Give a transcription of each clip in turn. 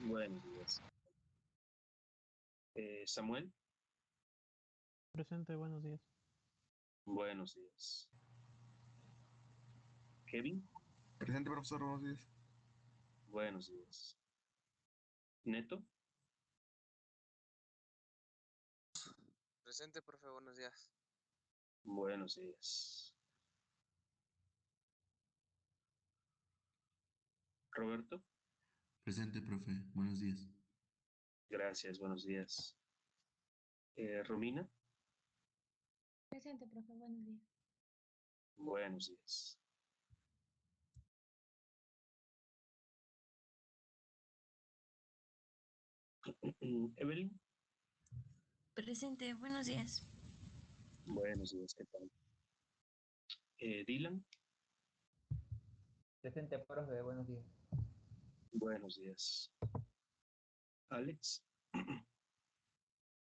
Buenos días. Samuel, Presente, buenos días. buenos días. Kevin, Presente, profesor, buenos días. buenos días. Neto, Presente, profe, buenos días. buenos días. Roberto, Presente, profe. Buenos días. gracias, buenos días. Romina, Presente, profe, buenos días. buenos días. Evelyn, Presente, buenos días. buenos días, ¿qué tal? Dylan, Presente, profe, buenos días. buenos días. Alex,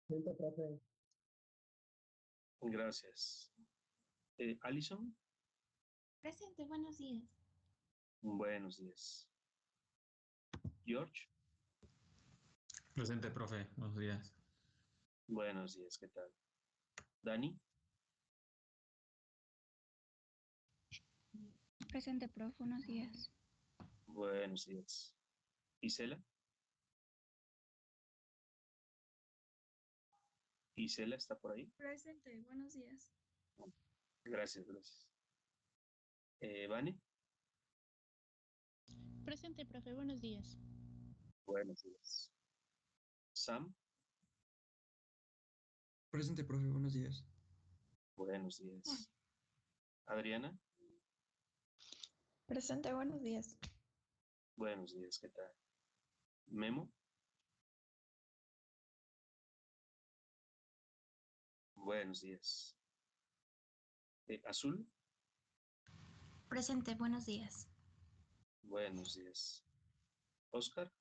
Presente, profe. gracias. Alison, Presente, buenos días. buenos días. George, Presente, profe. Buenos días. buenos días, ¿qué tal? Dani, Presente, profe, buenos días. buenos días. Isela, Isela está por ahí. Presente, buenos días. Gracias, gracias. Vane, Presente, profe, buenos días. buenos días. Sam, Presente, profe, buenos días. buenos días. Adriana, Presente, buenos días. buenos días, ¿qué tal? Memo, buenos días. Azul, Presente, buenos días. buenos días. Oscar,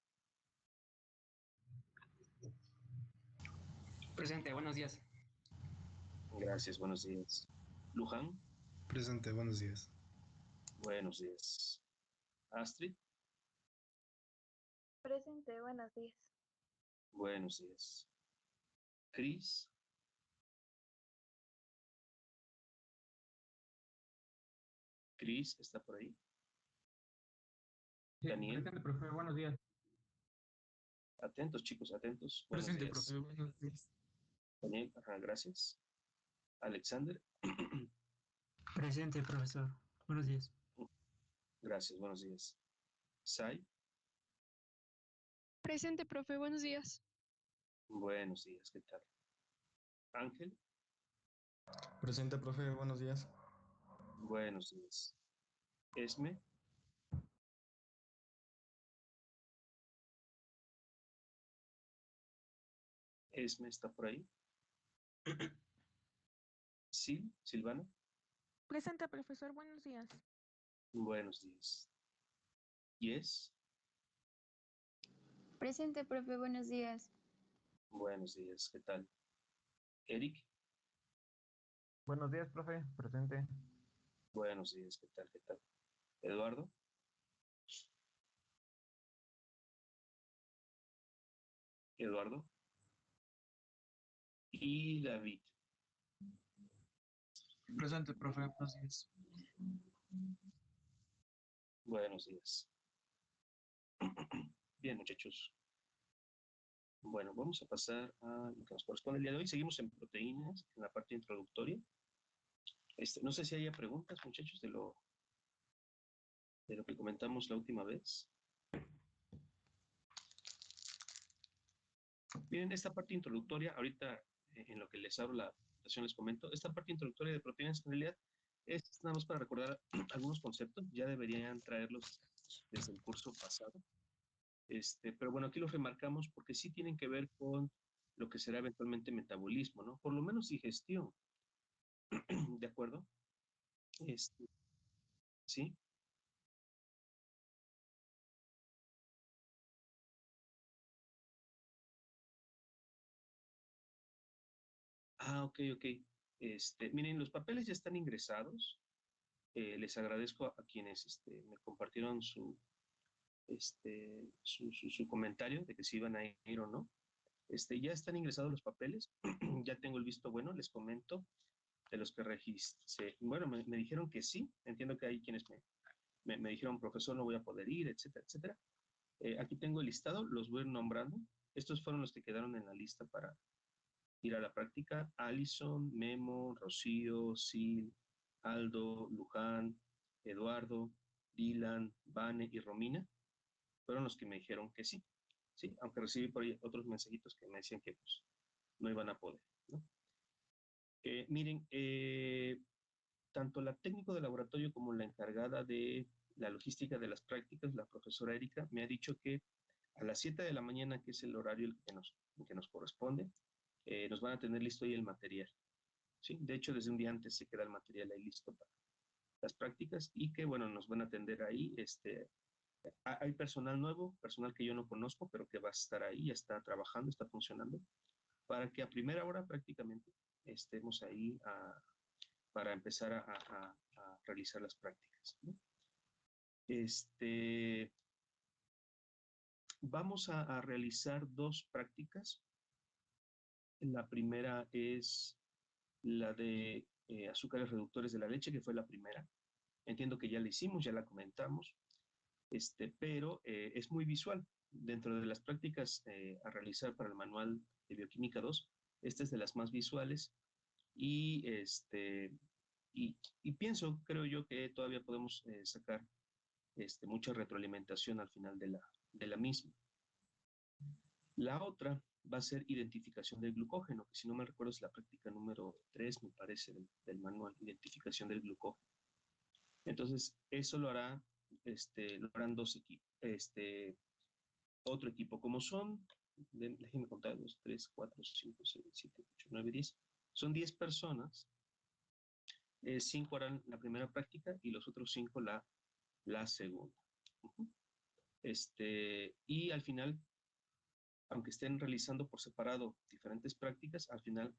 Presente, buenos días. gracias, buenos días. Luján, Presente, buenos días. buenos días. Astrid, Presente, buenos días. buenos días. Cris, Cris está por ahí. Daniel, Presente, profe. Buenos días. atentos chicos, atentos. Buenos Presente, días. profe. Buenos días. Daniel, ajá, gracias. Alexander, Presente, profesor. Buenos días. gracias, buenos días. Sai, Presente, profe, buenos días. buenos días, ¿qué tal? Ángel, Presente, profe, buenos días. buenos días. Esme, Esme está por ahí. Silvana, Presente, profesor, buenos días. buenos días. Yes, Presente, profe, buenos días. buenos días, ¿qué tal? Eric, Buenos días, profe. Presente. buenos días, ¿qué tal? ¿Qué tal? Eduardo, Eduardo y David, Presente, profe. Buenos días. buenos días. Bien, muchachos. Bueno, vamos a pasar a lo que nos corresponde el día de hoy. Seguimos en proteínas, en la parte introductoria. No sé si haya preguntas, muchachos, de lo que comentamos la última vez. Miren, esta parte introductoria, ahorita en lo que les abro la presentación les comento, esta parte introductoria de proteínas en realidad es nada más para recordar algunos conceptos, ya deberían traerlos desde el curso pasado. Pero bueno, aquí los remarcamos porque sí tienen que ver con lo que será eventualmente metabolismo, ¿no? Por lo menos digestión, ¿de acuerdo? ¿Sí? Ah, ok, ok. Miren, los papeles ya están ingresados. Les agradezco a quienes me compartieron su comentario de que si iban a ir o no. Ya están ingresados los papeles, ya tengo el visto bueno, les comento, de los que registré. Bueno, me dijeron que sí, entiendo que hay quienes me dijeron, profesor, no voy a poder ir, etcétera, etcétera. Aquí tengo el listado, los voy a ir nombrando. Estos fueron los que quedaron en la lista para ir a la práctica: Alison, Memo, Rocío, Sil, Aldo, Luján, Eduardo, Dylan, Vane y Romina. Fueron los que me dijeron que sí, sí, aunque recibí por ahí otros mensajitos que me decían que pues, no iban a poder, ¿no? Miren, tanto la técnico de laboratorio como la encargada de la logística de las prácticas, la profesora Erika, me ha dicho que a las 7 de la mañana, que es el horario que nos corresponde, nos van a tener listo ahí el material. ¿Sí? De hecho, desde un día antes se queda el material ahí listo para las prácticas y que, bueno, nos van a atender ahí. Hay personal nuevo, personal que yo no conozco, pero que va a estar ahí, ya está trabajando, está funcionando, para que a primera hora prácticamente estemos ahí para empezar a realizar las prácticas, ¿no? Vamos a realizar dos prácticas. La primera es la de azúcares reductores de la leche, que fue la primera. Entiendo que ya la hicimos, ya la comentamos, pero es muy visual. Dentro de las prácticas a realizar para el manual de Bioquímica 2, esta es de las más visuales y, y pienso, creo yo, que todavía podemos sacar mucha retroalimentación al final de la misma. La otra va a ser identificación del glucógeno, que si no me recuerdo es la práctica número 3, me parece, del manual, identificación del glucógeno. Entonces, eso lo harán dos equipos, otro equipo. Como son, déjenme contar, 2, 3, 4, 5, 6, 7, 8, 9, 10. Son 10 personas, 5 harán la primera práctica y los otros 5 la segunda. Y al final, aunque estén realizando por separado diferentes prácticas, al final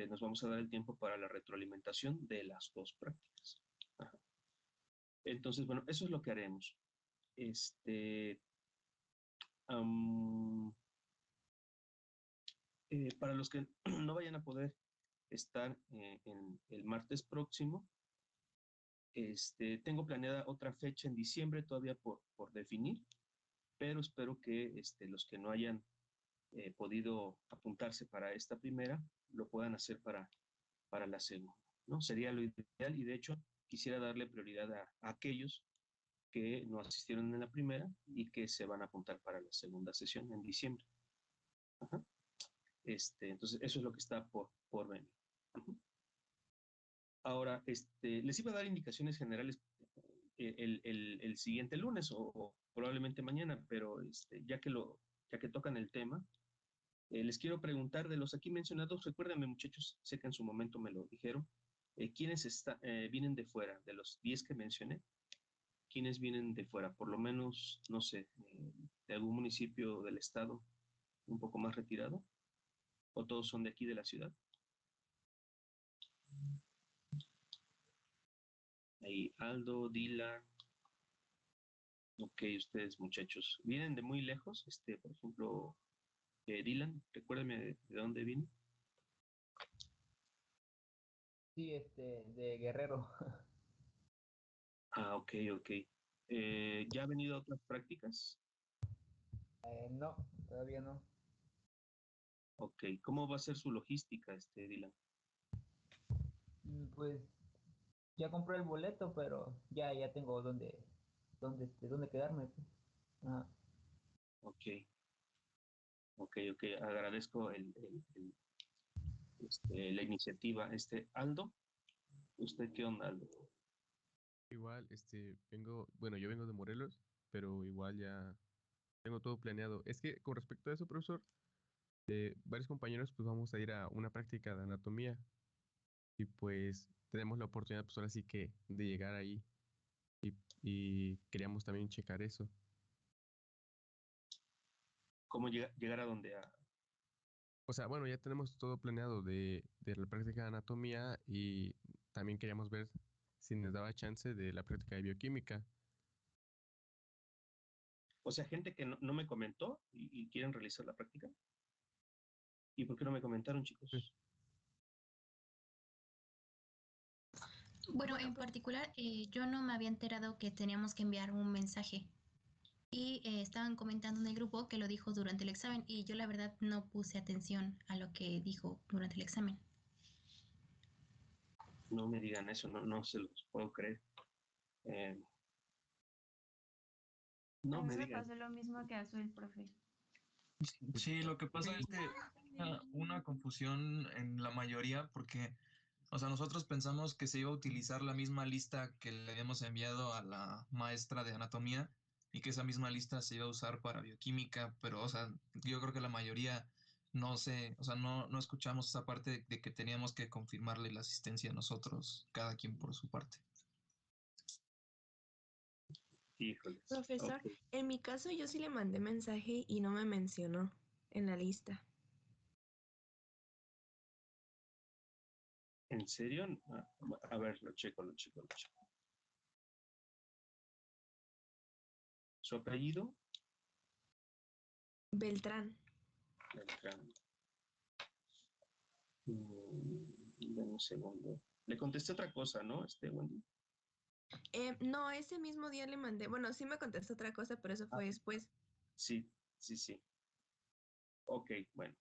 nos vamos a dar el tiempo para la retroalimentación de las dos prácticas. Ajá. Entonces, bueno, eso es lo que haremos. Para los que no vayan a poder estar en el martes próximo, tengo planeada otra fecha en diciembre todavía por definir, pero espero que los que no hayan podido apuntarse para esta primera lo puedan hacer para la segunda, ¿no? Sería lo ideal y de hecho quisiera darle prioridad a aquellos que no asistieron en la primera y que se van a apuntar para la segunda sesión en diciembre. Ajá. Entonces, eso es lo que está por venir. Uh-huh. Ahora, les iba a dar indicaciones generales el siguiente lunes o probablemente mañana, pero ya que tocan el tema, les quiero preguntar de los aquí mencionados, recuérdenme muchachos, sé que en su momento me lo dijeron, ¿quiénes vienen de fuera? De los 10 que mencioné, ¿quiénes vienen de fuera? Por lo menos, no sé, de algún municipio del estado un poco más retirado, o todos son de aquí de la ciudad. Ahí Aldo, Dylan. Ok, ustedes muchachos, ¿vienen de muy lejos? Por ejemplo, Dylan, recuérdame de dónde viene. Sí, de Guerrero. Ah, ok, ok. ¿Ya ha venido a otras prácticas? No, todavía no. Ok, ¿cómo va a ser su logística, Dylan? Pues ya compré el boleto, pero ya tengo dónde quedarme, pues. Ajá. Ok, ok, agradezco la iniciativa. Aldo, ¿usted qué onda, Aldo? Igual, bueno, yo vengo de Morelos, pero igual ya tengo todo planeado. Es que con respecto a eso, profesor, varios compañeros pues vamos a ir a una práctica de anatomía y pues tenemos la oportunidad pues ahora sí que de llegar ahí y queríamos también checar eso. ¿Cómo llegar a dónde? O sea, bueno, ya tenemos todo planeado de la práctica de anatomía y también queríamos ver si nos daba chance de la práctica de bioquímica. O sea, gente que no me comentó y quieren realizar la práctica. ¿Y por qué no me comentaron, chicos? Bueno, en particular, yo no me había enterado que teníamos que enviar un mensaje. Y estaban comentando en el grupo que lo dijo durante el examen y yo la verdad no puse atención a lo que dijo durante el examen. No me digan eso, no se los puedo creer. No A mí me me digan. pasó lo mismo que a el profe. Sí, lo que pasa es que una confusión en la mayoría porque, o sea, nosotros pensamos que se iba a utilizar la misma lista que le habíamos enviado a la maestra de anatomía y que esa misma lista se iba a usar para bioquímica, pero, o sea, yo creo que la mayoría no sé, o sea, no escuchamos esa parte de que teníamos que confirmarle la asistencia a nosotros, cada quien por su parte. Híjoles. Profesor, Ok. en mi caso yo sí le mandé mensaje y no me mencionó en la lista. ¿En serio? A ver, lo checo. ¿Su apellido? Beltrán. Beltrán. Dame un segundo. Le contesté otra cosa, ¿no? Wendy. No, ese mismo día le mandé, bueno, sí me contestó otra cosa, pero eso fue después. Sí. Ok, bueno.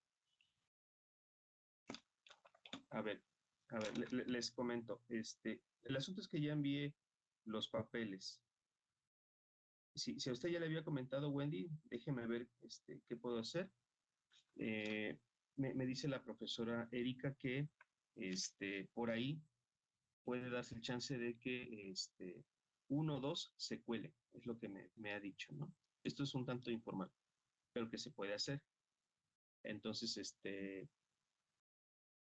A ver, les comento. El asunto es que ya envié los papeles. Si a usted ya le había comentado, Wendy, déjeme ver qué puedo hacer. Me dice la profesora Erika que por ahí puede darse el chance de que uno o dos se cuele, es lo que me ha dicho, ¿no? Esto es un tanto informal, pero que se puede hacer. Entonces,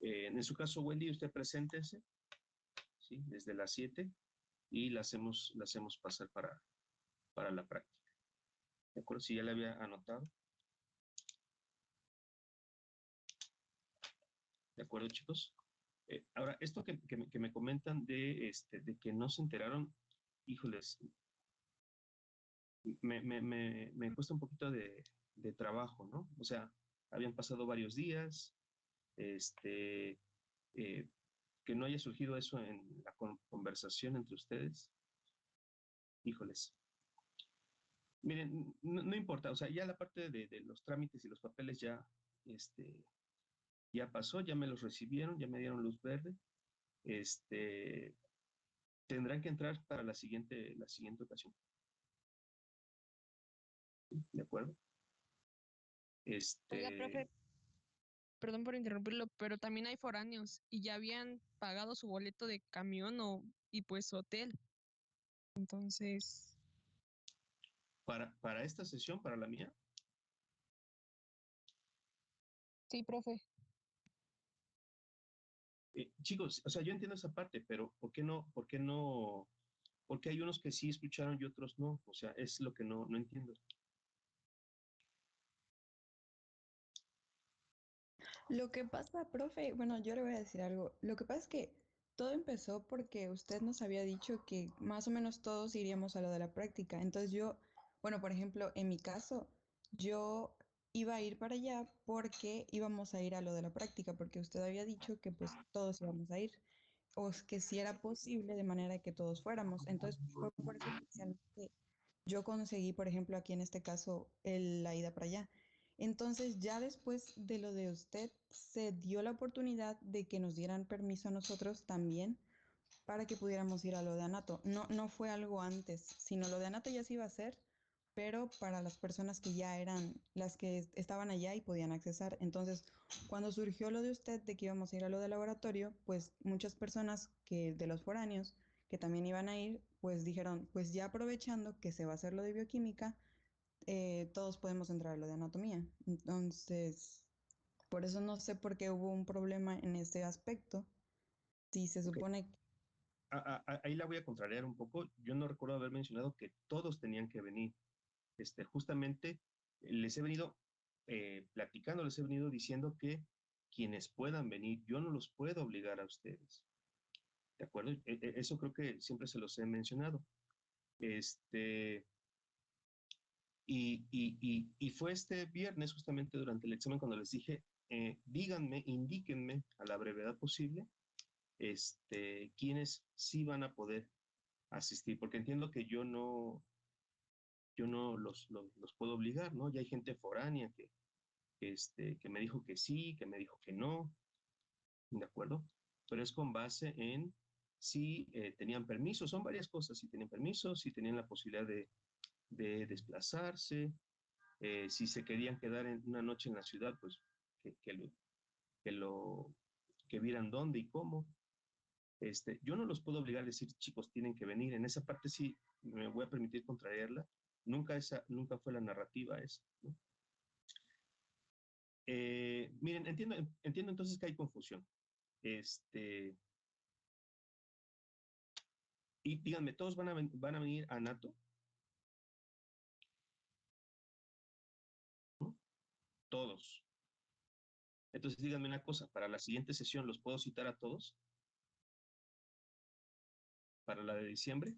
en su caso, Wendy, usted preséntese, ¿sí? Desde las 7 y la hacemos pasar para la práctica. ¿De acuerdo? Si ya le había anotado. ¿De acuerdo, chicos? Ahora, esto que me comentan de que no se enteraron, híjoles, me cuesta un poquito de trabajo, ¿no? O sea, habían pasado varios días, eh, que no haya surgido eso en la conversación entre ustedes, híjoles. Miren, no importa, o sea, ya la parte de los trámites y los papeles ya pasó, ya me los recibieron, ya me dieron luz verde. Tendrán que entrar para la siguiente ocasión. ¿De acuerdo? Oiga, profe, perdón por interrumpirlo, pero también hay foráneos y ya habían pagado su boleto de camión y pues su hotel. Entonces, Para esta sesión, para la mía, sí, profe. chicos, o sea, yo entiendo esa parte, pero ¿por qué no? Porque hay unos que sí escucharon y otros no. O sea, es lo que no entiendo. Lo que pasa, profe, bueno, yo le voy a decir algo. Lo que pasa es que todo empezó porque usted nos había dicho que más o menos todos iríamos a lo de la práctica. Entonces yo, bueno, por ejemplo, en mi caso, yo iba a ir para allá porque íbamos a ir a lo de la práctica, porque usted había dicho que pues todos íbamos a ir, o que si era posible de manera que todos fuéramos. Entonces fue por eso que inicialmente yo conseguí, por ejemplo, aquí en este caso, la ida para allá. Entonces, ya después de lo de usted, se dio la oportunidad de que nos dieran permiso a nosotros también para que pudiéramos ir a lo de Anato. No fue algo antes, sino lo de Anato ya se iba a hacer, pero para las personas que ya eran las que estaban allá y podían accesar. Entonces, cuando surgió lo de usted de que íbamos a ir a lo de laboratorio, pues muchas personas que de los foráneos que también iban a ir, pues dijeron, pues ya aprovechando que se va a hacer lo de bioquímica, todos podemos entrar a lo de anatomía. Entonces, por eso no sé por qué hubo un problema en este aspecto. Si se Okay. supone Ahí la voy a contrariar un poco. Yo no recuerdo haber mencionado que todos tenían que venir. Justamente les he venido platicando, les he venido diciendo que quienes puedan venir, yo no los puedo obligar a ustedes. ¿De acuerdo? Eso creo que siempre se los he mencionado. Y fue este viernes, justamente durante el examen, cuando les dije, díganme, indíquenme a la brevedad posible, quiénes sí van a poder asistir, porque entiendo que yo no los puedo obligar, ¿no? Ya hay gente foránea que me dijo que sí, que me dijo que no, ¿de acuerdo? Pero es con base en si tenían permiso, son varias cosas, si tenían permiso, si tenían la posibilidad de desplazarse, si se querían quedar en una noche en la ciudad, pues que, que lo, que lo que vieran dónde y cómo. Yo no los puedo obligar a decir, chicos, tienen que venir. En esa parte sí me voy a permitir contrariarla. Nunca fue la narrativa esa, ¿no? Miren, entiendo entonces que hay confusión. Y díganme, ¿todos van a venir a NATO? ¿No? Todos. Entonces díganme una cosa, para la siguiente sesión, ¿los puedo citar a todos? ¿Para la de diciembre?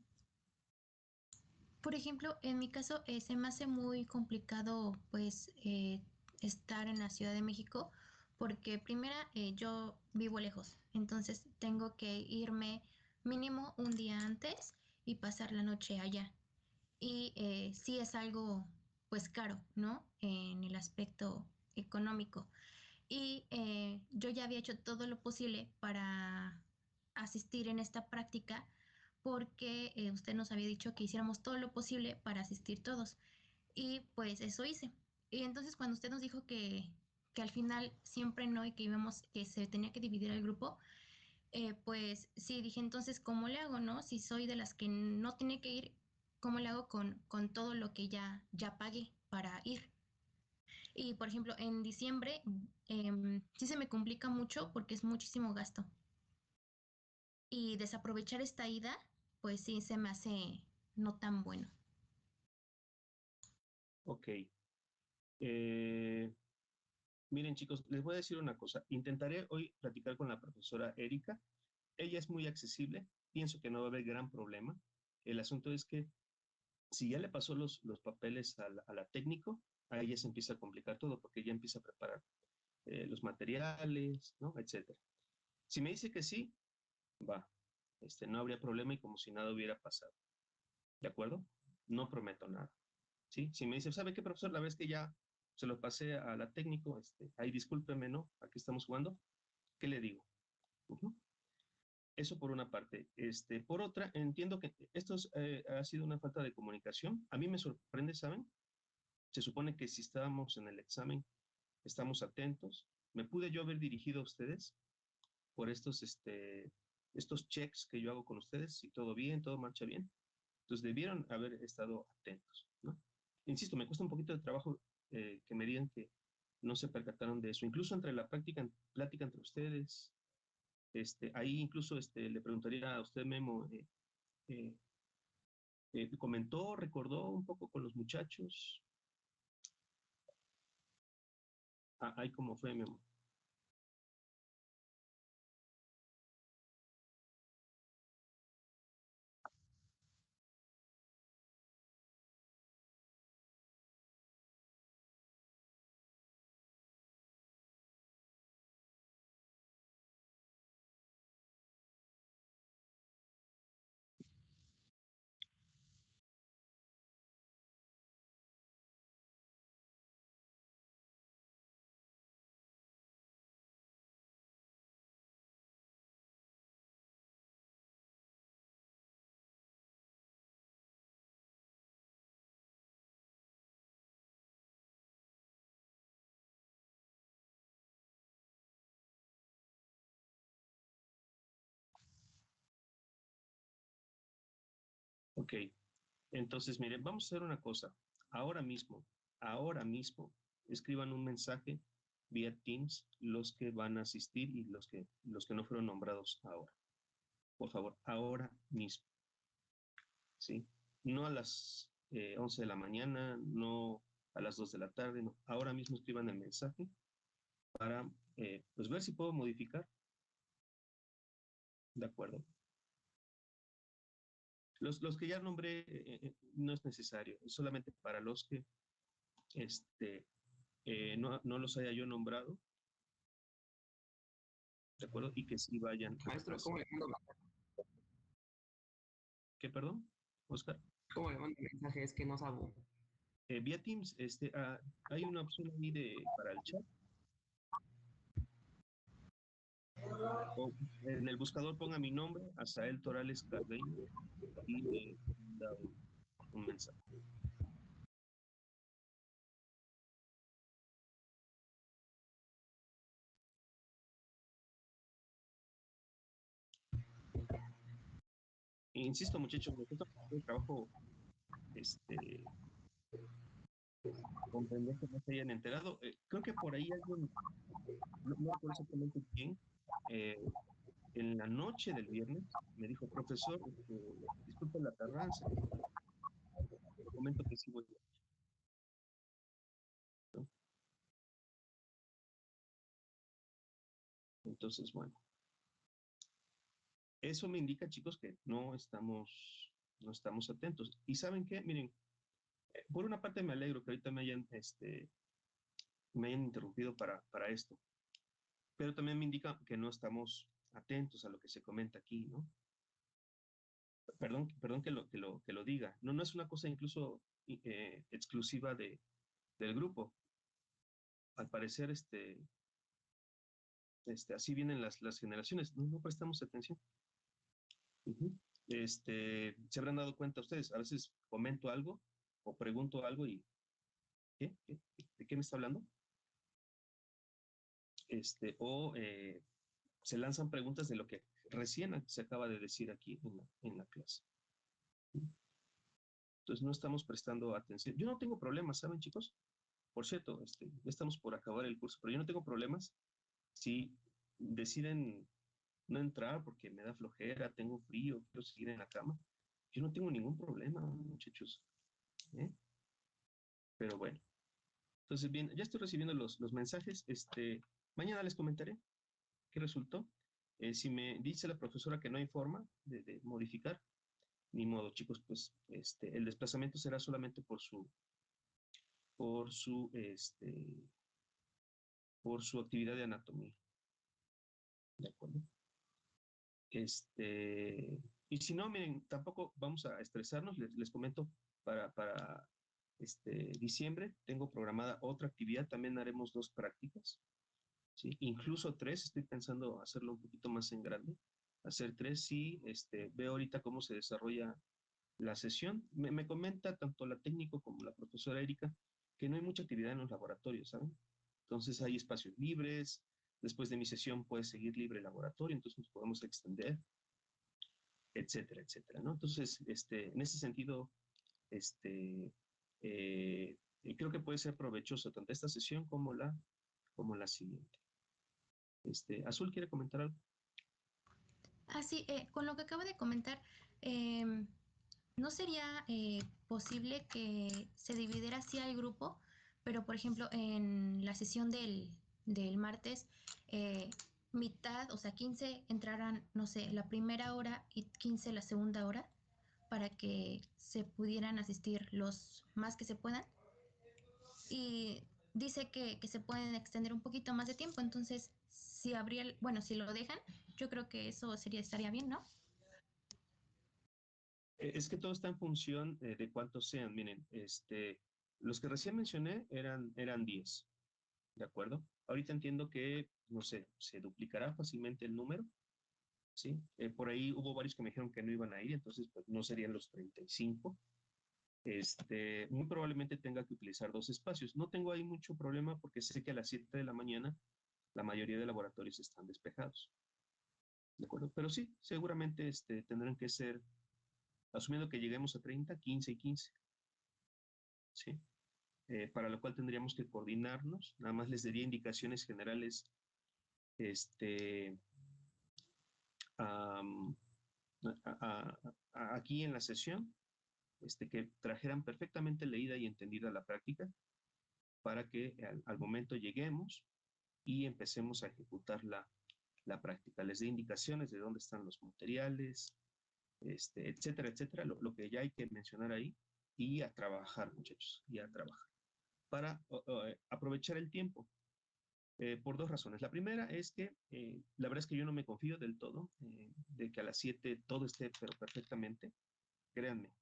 Por ejemplo, en mi caso se me hace muy complicado pues estar en la Ciudad de México porque primera yo vivo lejos, entonces tengo que irme mínimo un día antes y pasar la noche allá. Y sí es algo pues caro, ¿no? En el aspecto económico. Y yo ya había hecho todo lo posible para asistir en esta práctica porque usted nos había dicho que hiciéramos todo lo posible para asistir todos. Y pues eso hice. Y entonces cuando usted nos dijo que al final siempre no y que íbamos, que se tenía que dividir el grupo, pues sí, dije entonces, ¿cómo le hago, no? Si soy de las que no tiene que ir, ¿cómo le hago con todo lo que ya pagué para ir? Y por ejemplo, en diciembre sí se me complica mucho porque es muchísimo gasto. Y desaprovechar esta ida, pues sí se me hace no tan bueno. Ok. Miren, chicos, les voy a decir una cosa. Intentaré hoy platicar con la profesora Erika. Ella es muy accesible. Pienso que no va a haber gran problema. El asunto es que si ya le pasó los papeles a la técnico, a ella se empieza a complicar todo porque ella empieza a preparar los materiales, ¿no? Etcétera. Si me dice que sí, va. No habría problema y como si nada hubiera pasado. ¿De acuerdo? No prometo nada. ¿Sí? Si me dice, ¿sabe qué, profesor? La vez que ya se lo pasé a la técnico, ahí discúlpeme, ¿no? Aquí estamos jugando. ¿Qué le digo? Eso por una parte. Por otra, entiendo que esto ha sido una falta de comunicación. A mí me sorprende, ¿saben? Se supone que si estábamos en el examen, estamos atentos. ¿Me pude yo haber dirigido a ustedes por estos checks que yo hago con ustedes? Si todo bien, todo marcha bien. Entonces debieron haber estado atentos, ¿no? Insisto, me cuesta un poquito de trabajo que me digan que no se percataron de eso. Incluso entre la plática entre ustedes, ahí incluso le preguntaría a usted, Memo, eh, comentó, recordó un poco con los muchachos. Ahí como fue, Memo. Ok, entonces, miren, vamos a hacer una cosa. Ahora mismo, escriban un mensaje vía Teams los que van a asistir y los que no fueron nombrados ahora. Por favor, ahora mismo. ¿Sí? No a las 11 de la mañana, no a las 2 de la tarde, no. Ahora mismo escriban el mensaje para pues ver si puedo modificar. De acuerdo. Los que ya nombré no es necesario, es solamente para los que no los haya yo nombrado, ¿de acuerdo? Y que sí vayan. Maestro, ¿cómo le mando? ¿Qué, perdón, Oscar? ¿Cómo le mando mensaje? Es que no sabo. Vía Teams, hay una opción ahí para el chat. O en el buscador ponga mi nombre, Asael Torales Carreño, y me da un mensaje. Insisto, muchachos, nosotros el trabajo, comprender que no se hayan enterado. Creo que por ahí alguien, no recuerdo exactamente quién, en la noche del viernes me dijo, profesor, disculpe la tardanza, comento que sí voy a... ¿no? Entonces, bueno, eso me indica, chicos, que no estamos atentos. ¿Y saben qué? Miren, por una parte me alegro que ahorita me hayan interrumpido para esto, pero también me indica que no estamos atentos a lo que se comenta aquí, ¿no? Perdón que lo diga. No es una cosa incluso exclusiva del grupo. Al parecer, así vienen las generaciones. No prestamos atención. Se habrán dado cuenta ustedes. A veces comento algo o pregunto algo y ¿qué? ¿De qué me está hablando? O se lanzan preguntas de lo que recién se acaba de decir aquí en la clase. Entonces no estamos prestando atención. Yo no tengo problemas, ¿saben, chicos? Por cierto, ya estamos por acabar el curso, pero yo no tengo problemas si deciden no entrar porque me da flojera, tengo frío, quiero seguir en la cama. Yo no tengo ningún problema, muchachos. Pero bueno. Entonces, bien, ya estoy recibiendo los mensajes. Mañana les comentaré qué resultó. Si me dice la profesora que no hay forma de modificar, ni modo, chicos, pues el desplazamiento será solamente por su actividad de anatomía. ¿De acuerdo? Y si no, miren, tampoco vamos a estresarnos, les comento, para diciembre tengo programada otra actividad, también haremos 2 prácticas, ¿sí? Incluso 3, estoy pensando hacerlo un poquito más en grande, hacer 3, sí, veo ahorita cómo se desarrolla la sesión. Me comenta tanto la técnico como la profesora Erika que no hay mucha actividad en los laboratorios, ¿saben? Entonces hay espacios libres, después de mi sesión puede seguir libre el laboratorio, entonces nos podemos extender, etcétera, etcétera, ¿no? Entonces, en ese sentido, creo que puede ser provechoso tanto esta sesión como la siguiente. Azul, ¿quiere comentar algo? Sí, con lo que acabo de comentar, ¿no sería posible que se dividiera así al grupo? Pero, por ejemplo, en la sesión del martes, mitad, o sea, 15 entraran, no sé, la primera hora y 15 la segunda hora, para que se pudieran asistir los más que se puedan. Y dice que se pueden extender un poquito más de tiempo, entonces, si si lo dejan, yo creo que eso estaría bien, ¿no? Es que todo está en función de cuántos sean. Miren, los que recién mencioné eran 10, ¿de acuerdo? Ahorita entiendo que, no sé, se duplicará fácilmente el número, ¿sí? Por ahí hubo varios que me dijeron que no iban a ir, entonces pues no serían los 35. Muy probablemente tenga que utilizar 2 espacios. No tengo ahí mucho problema porque sé que a las 7 de la mañana la mayoría de laboratorios están despejados, ¿de acuerdo? Pero sí, seguramente tendrán que ser, asumiendo que lleguemos a 30, 15 y 15, ¿sí? Para lo cual tendríamos que coordinarnos. Nada más les daría indicaciones generales aquí en la sesión, que trajeran perfectamente leída y entendida la práctica para que al momento lleguemos y empecemos a ejecutar la práctica. Les dé indicaciones de dónde están los materiales, etcétera, etcétera, lo que ya hay que mencionar ahí, y a trabajar, muchachos, y a trabajar, para aprovechar el tiempo, por dos razones. La primera es que la verdad es que yo no me confío del todo de que a las 7 todo esté pero perfectamente. Créanme,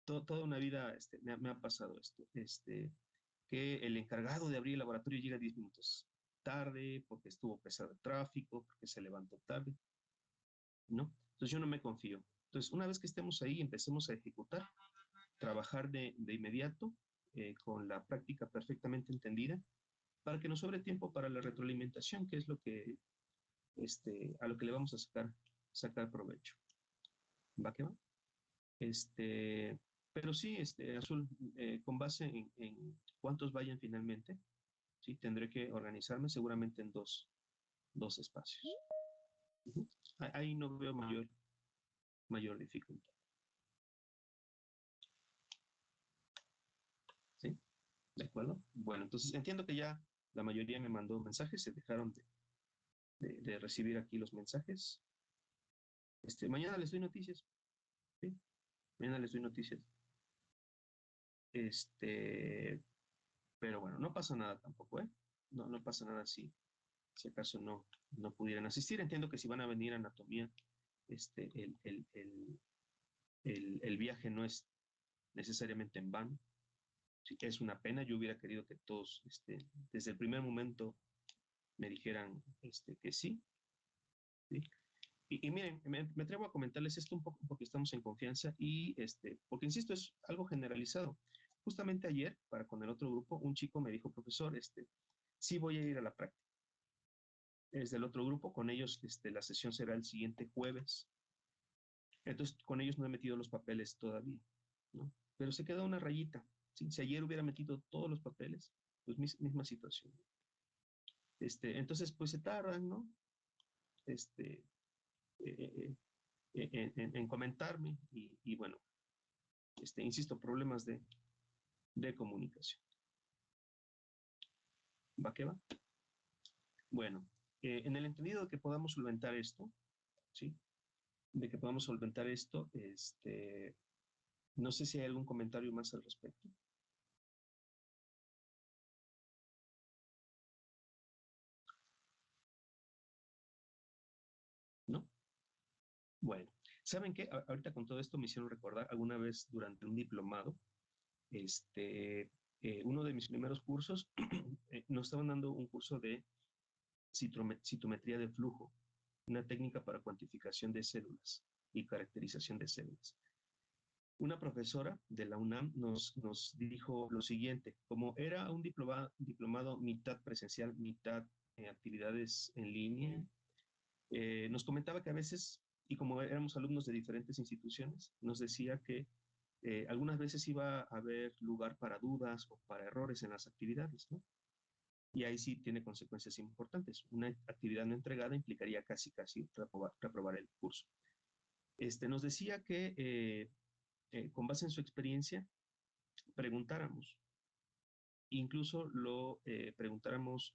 toda una vida me ha pasado esto, que el encargado de abrir el laboratorio llega 10 minutos tarde porque estuvo pesado el tráfico, porque se levantó tarde, ¿no? Entonces yo no me confío. Entonces, una vez que estemos ahí, empecemos a ejecutar, trabajar de inmediato con la práctica perfectamente entendida, para que nos sobre tiempo para la retroalimentación, que es lo que, a lo que le vamos a sacar provecho. ¿Va que va? Pero sí, Azul, con base en cuántos vayan finalmente, sí, tendré que organizarme seguramente en dos espacios. Ahí no veo mayor dificultad. ¿Sí? ¿De acuerdo? Bueno, entonces entiendo que ya la mayoría me mandó mensajes, se dejaron de recibir aquí los mensajes. Mañana les doy noticias. ¿Sí? Mañana les doy noticias. Pero bueno, no pasa nada tampoco, ¿eh? No pasa nada si acaso no pudieran asistir. Entiendo que si van a venir a anatomía, el viaje no es necesariamente en vano. Sí, es una pena. Yo hubiera querido que todos, desde el primer momento, me dijeran que sí. ¿Sí? Y miren, me atrevo a comentarles esto un poco porque estamos en confianza y porque insisto, es algo generalizado. Justamente ayer, con el otro grupo, un chico me dijo, profesor, sí voy a ir a la práctica. Es del otro grupo, con ellos la sesión será el siguiente jueves. Entonces, con ellos no he metido los papeles todavía, ¿no? Pero se queda una rayita. ¿Sí? Si ayer hubiera metido todos los papeles, pues misma situación. Entonces, pues se tardan, ¿no? En comentarme y bueno, insisto, problemas de comunicación. ¿Va que va? Bueno, en el entendido de que podamos solventar esto, ¿sí? De que podamos solventar esto, no sé si hay algún comentario más al respecto. ¿No? Bueno, ¿saben qué? Ahorita con todo esto me hicieron recordar alguna vez durante un diplomado, uno de mis primeros cursos, nos estaban dando un curso de citometría de flujo, una técnica para cuantificación de células y caracterización de células. Una profesora de la UNAM nos dijo lo siguiente: como era un diplomado mitad presencial, mitad actividades en línea, nos comentaba que a veces, y como éramos alumnos de diferentes instituciones, nos decía que algunas veces iba a haber lugar para dudas o para errores en las actividades, ¿no? Y ahí sí tiene consecuencias importantes. Una actividad no entregada implicaría casi reprobar el curso. Nos decía que con base en su experiencia preguntáramos, incluso lo preguntáramos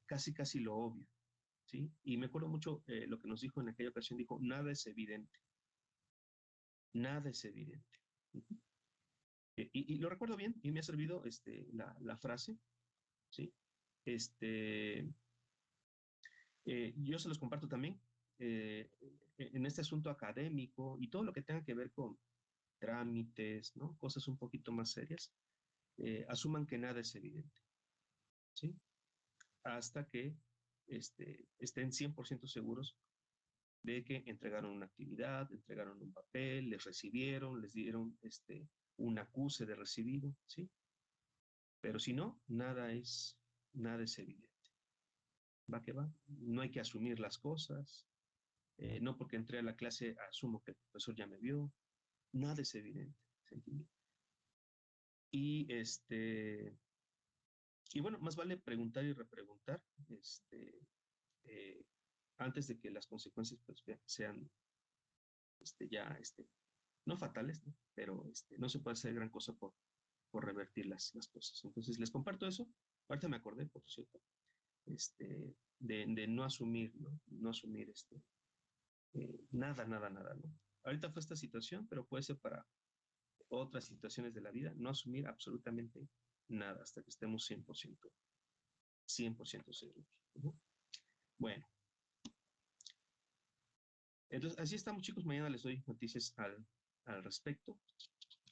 casi lo obvio, ¿sí? Y me acuerdo mucho lo que nos dijo en aquella ocasión, dijo, nada es evidente. Nada es evidente. Y lo recuerdo bien y me ha servido la frase, ¿sí? Yo se los comparto también en este asunto académico y todo lo que tenga que ver con trámites, ¿no? Cosas un poquito más serias, asuman que nada es evidente, ¿sí? Hasta que estén 100% seguros de que entregaron una actividad, entregaron un papel, les recibieron, les dieron un acuse de recibido, ¿sí? Pero si no, nada es evidente. ¿Va que va? No hay que asumir las cosas, no porque entré a la clase asumo que el profesor ya me vio, nada es evidente, ¿se entiende? Y bueno, más vale preguntar y repreguntar, antes de que las consecuencias pues, sean ya, no fatales, ¿no? Pero no se puede hacer gran cosa por revertir las cosas. Entonces, les comparto eso. Ahorita me acordé, por cierto, de no asumir, ¿no? No asumir Nada, nada, nada, ¿no? Ahorita fue esta situación, pero puede ser para otras situaciones de la vida, no asumir absolutamente nada hasta que estemos 100% seguros. Bueno, entonces así estamos, chicos. Mañana les doy noticias al respecto,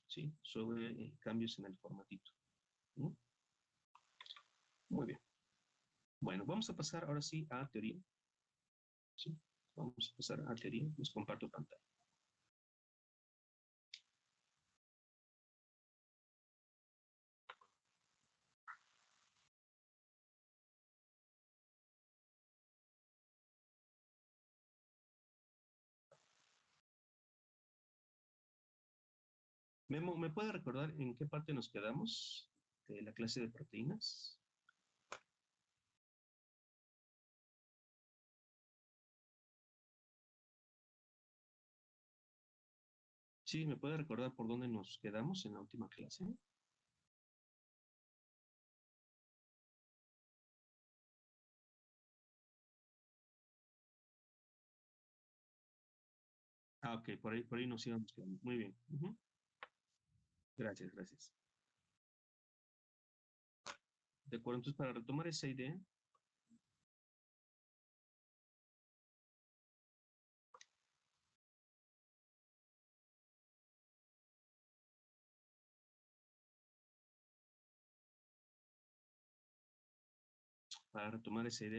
¿sí? Sobre cambios en el formatito. ¿No? Muy bien. Bueno, vamos a pasar ahora sí a teoría. ¿Sí? Vamos a pasar a teoría. Les comparto pantalla. Memo, ¿me puede recordar en qué parte nos quedamos de la clase de proteínas? Sí, ¿me puede recordar por dónde nos quedamos en la última clase? Ah, ok, por ahí nos íbamos quedando. Muy bien. Gracias, gracias. De acuerdo, entonces para retomar esa idea,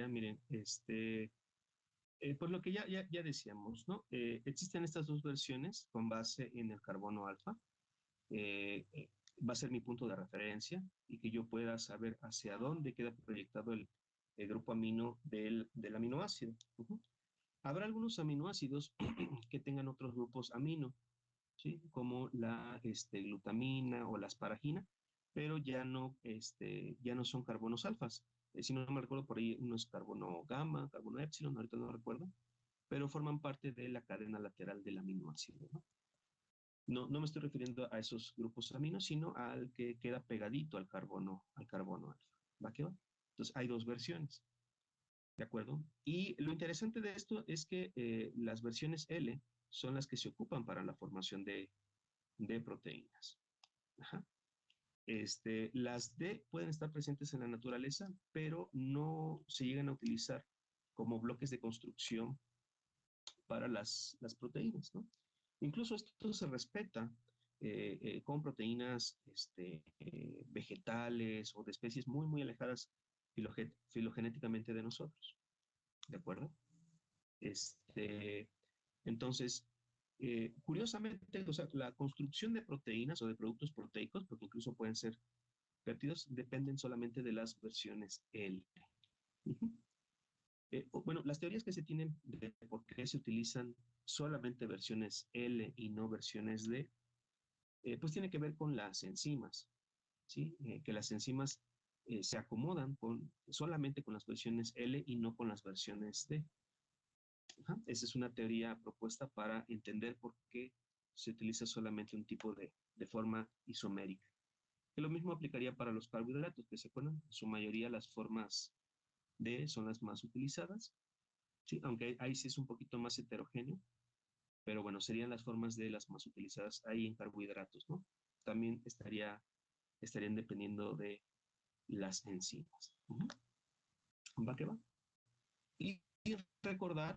miren, pues lo que ya decíamos, ¿no? Existen estas dos versiones con base en el carbono alfa. Va a ser mi punto de referencia y que yo pueda saber hacia dónde queda proyectado el grupo amino del aminoácido. Habrá algunos aminoácidos que tengan otros grupos amino, ¿sí? Como la glutamina o la asparagina, pero ya no son carbonos alfas. Si no me recuerdo, por ahí uno es carbono gamma, carbono epsilon, ahorita no recuerdo, pero forman parte de la cadena lateral del aminoácido, ¿no? No me estoy refiriendo a esos grupos aminos, sino al que queda pegadito al carbono alfa. ¿Va que va? Entonces hay dos versiones, ¿de acuerdo? Y lo interesante de esto es que las versiones L son las que se ocupan para la formación de proteínas. Ajá. Las D pueden estar presentes en la naturaleza, pero no se llegan a utilizar como bloques de construcción para las proteínas, ¿no? Incluso esto se respeta con proteínas vegetales o de especies muy, muy alejadas filogenéticamente de nosotros, ¿de acuerdo? Entonces, curiosamente, o sea, la construcción de proteínas o de productos proteicos, porque incluso pueden ser péptidos, dependen solamente de las versiones L. Bueno, las teorías que se tienen de por qué se utilizan solamente versiones L y no versiones D, pues tiene que ver con las enzimas, ¿sí? Que las enzimas se acomodan solamente con las versiones L y no con las versiones D. Ajá. Esa es una teoría propuesta para entender por qué se utiliza solamente un tipo de forma isomérica. Que lo mismo aplicaría para los carbohidratos, que se acuerdan, en su mayoría las formas D son las más utilizadas, ¿sí? Aunque ahí sí es un poquito más heterogéneo, pero bueno, serían las formas D las más utilizadas ahí en carbohidratos, ¿no? También estarían dependiendo de las enzimas. ¿Va que va? Y recordar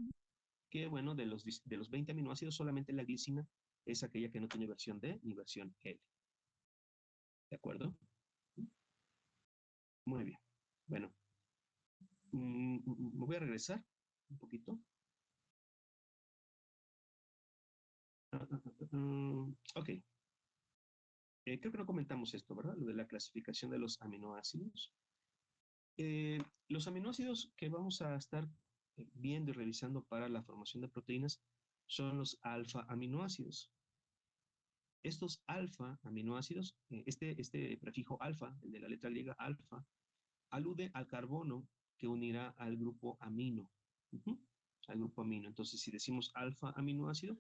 que, bueno, de los 20 aminoácidos, solamente la glicina es aquella que no tiene versión D ni versión L. ¿De acuerdo? Muy bien. Bueno, me voy a regresar un poquito. Ok. Creo que no comentamos esto, ¿verdad? Lo de la clasificación de los aminoácidos. Los aminoácidos que vamos a estar viendo y revisando para la formación de proteínas son los alfa aminoácidos. Estos alfa aminoácidos, este prefijo alfa, el de la letra griega alfa, alude al carbono que unirá al grupo amino. Al grupo amino. Entonces, si decimos alfa aminoácido,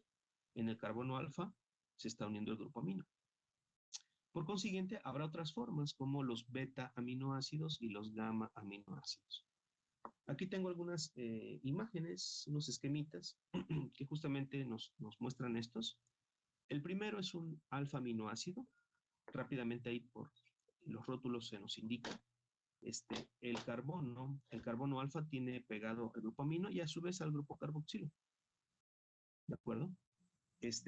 en el carbono alfa se está uniendo el grupo amino. Por consiguiente, habrá otras formas como los beta aminoácidos y los gamma aminoácidos. Aquí tengo algunas imágenes, unos esquemitas que justamente nos muestran estos. El primero es un alfa aminoácido. Rápidamente ahí por los rótulos se nos indica. El carbono alfa tiene pegado al grupo amino y a su vez al grupo carboxilo. ¿De acuerdo?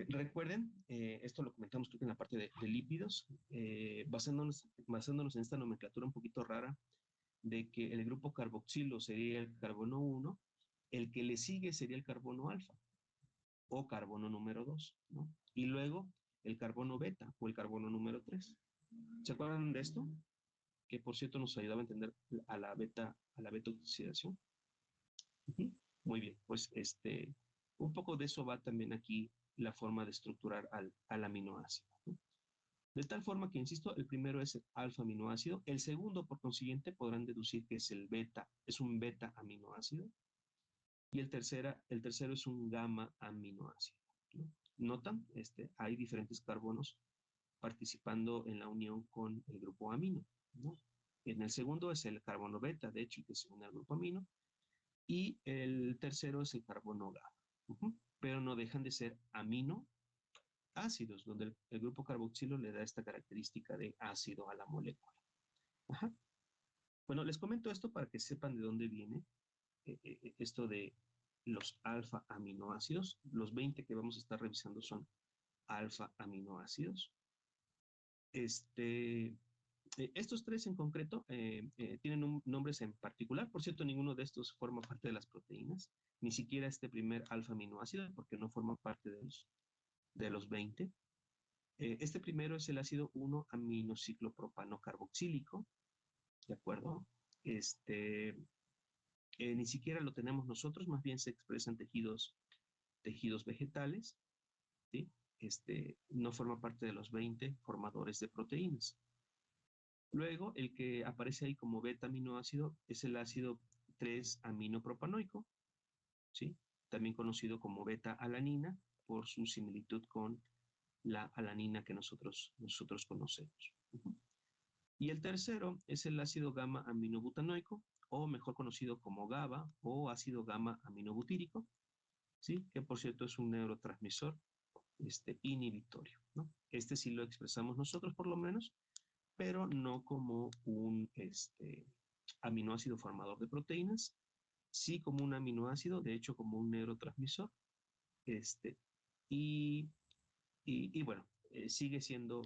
Recuerden, esto lo comentamos creo que en la parte de lípidos, basándonos en esta nomenclatura un poquito rara, de que el grupo carboxilo sería el carbono 1, el que le sigue sería el carbono alfa, o carbono número 2, ¿no? Y luego el carbono beta, o el carbono número 3. ¿Se acuerdan de esto? Que por cierto nos ayudaba a entender a la beta oxidación. Muy bien, pues un poco de eso va también aquí la forma de estructurar al aminoácido, ¿no? De tal forma que, insisto, el primero es el alfa aminoácido, el segundo, por consiguiente, podrán deducir que es es un beta aminoácido, y el tercero es un gamma aminoácido, ¿no? ¿Notan? Hay diferentes carbonos participando en la unión con el grupo amino, ¿no? En el segundo es el carbono beta, de hecho, que se une al grupo amino, y el tercero es el carbono gamma. Pero no dejan de ser aminoácidos, donde el grupo carboxilo le da esta característica de ácido a la molécula. Ajá. Bueno, les comento esto para que sepan de dónde viene esto de los alfa aminoácidos. Los 20 que vamos a estar revisando son alfa aminoácidos. Estos tres en concreto tienen nombres en particular. Por cierto, ninguno de estos forma parte de las proteínas, ni siquiera este primer alfa aminoácido, porque no forma parte de los 20. Este primero es el ácido 1-aminociclopropano carboxílico, ¿de acuerdo? Ni siquiera lo tenemos nosotros, más bien se expresan tejidos vegetales, ¿sí? No forma parte de los 20 formadores de proteínas. Luego, el que aparece ahí como beta aminoácido es el ácido 3-aminopropanoico, ¿sí? También conocido como beta-alanina por su similitud con la alanina que nosotros conocemos. Y el tercero es el ácido gamma-aminobutanoico, o mejor conocido como GABA, o ácido gamma-aminobutírico, ¿sí? Que por cierto es un neurotransmisor inhibitorio, ¿no? Sí lo expresamos nosotros por lo menos, pero no como un aminoácido formador de proteínas, sí como un aminoácido, de hecho como un neurotransmisor, y bueno, sigue siendo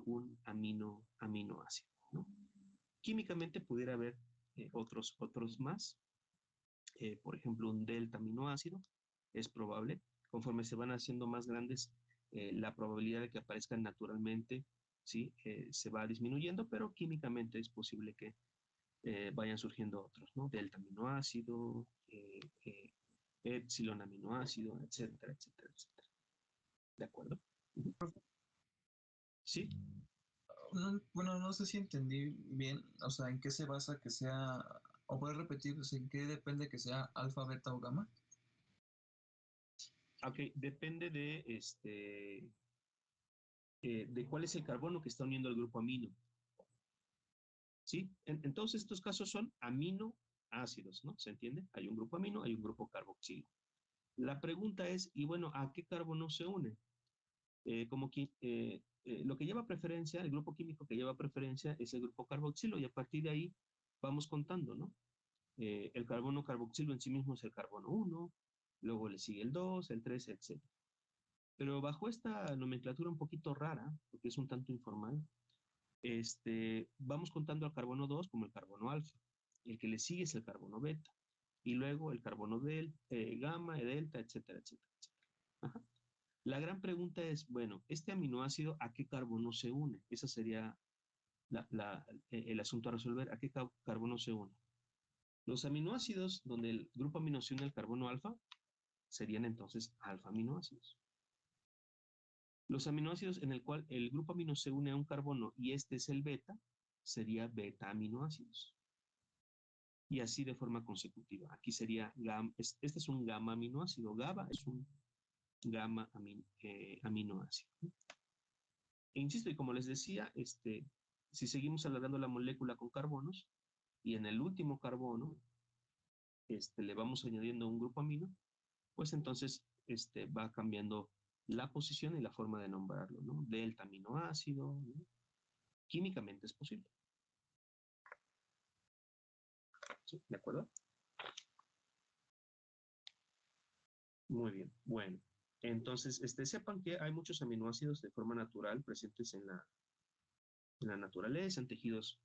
un aminoácido, ¿no? Químicamente pudiera haber otros más, por ejemplo un delta aminoácido, es probable, conforme se van haciendo más grandes, la probabilidad de que aparezcan naturalmente, ¿sí? Se va disminuyendo, pero químicamente es posible que vayan surgiendo otros, ¿no? Delta aminoácido, epsilon aminoácido, etcétera, etcétera, etcétera. ¿De acuerdo? ¿Sí? Bueno, no sé si entendí bien, o sea, en qué se basa que sea, o puedes repetir, pues, en qué depende que sea alfa, beta o gamma. Ok, depende de cuál es el carbono que está uniendo al grupo amino. ¿Sí? En todos estos casos son aminoácidos, ¿no? ¿Se entiende? Hay un grupo amino, hay un grupo carboxilo. La pregunta es, y bueno, ¿a qué carbono se une? Lo que lleva preferencia, el grupo químico que lleva preferencia es el grupo carboxilo, y a partir de ahí vamos contando, ¿no? El carbono carboxilo en sí mismo es el carbono 1, luego le sigue el 2, el 3, etc. Pero bajo esta nomenclatura un poquito rara, porque es un tanto informal, vamos contando al carbono 2 como el carbono alfa. El que le sigue es el carbono beta. Y luego el carbono gamma, delta, etcétera, etcétera, etcétera. Ajá. La gran pregunta es, bueno, ¿este aminoácido a qué carbono se une? Ese sería el asunto a resolver. ¿A qué carbono se une? Los aminoácidos donde el grupo amino se une al carbono alfa serían entonces alfa aminoácidos. Los aminoácidos en el cual el grupo amino se une a un carbono y este es el beta, sería beta aminoácidos. Y así de forma consecutiva. Aquí sería, este es un gamma aminoácido. GABA es un gamma aminoácido. E insisto, y como les decía, si seguimos alargando la molécula con carbonos, y en el último carbono le vamos añadiendo un grupo amino, pues entonces va cambiando la posición y la forma de nombrarlo, ¿no? Delta aminoácido, ¿no? Químicamente es posible. ¿Sí? ¿De acuerdo? Muy bien, bueno. Entonces, sepan que hay muchos aminoácidos de forma natural presentes en la naturaleza, en tejidos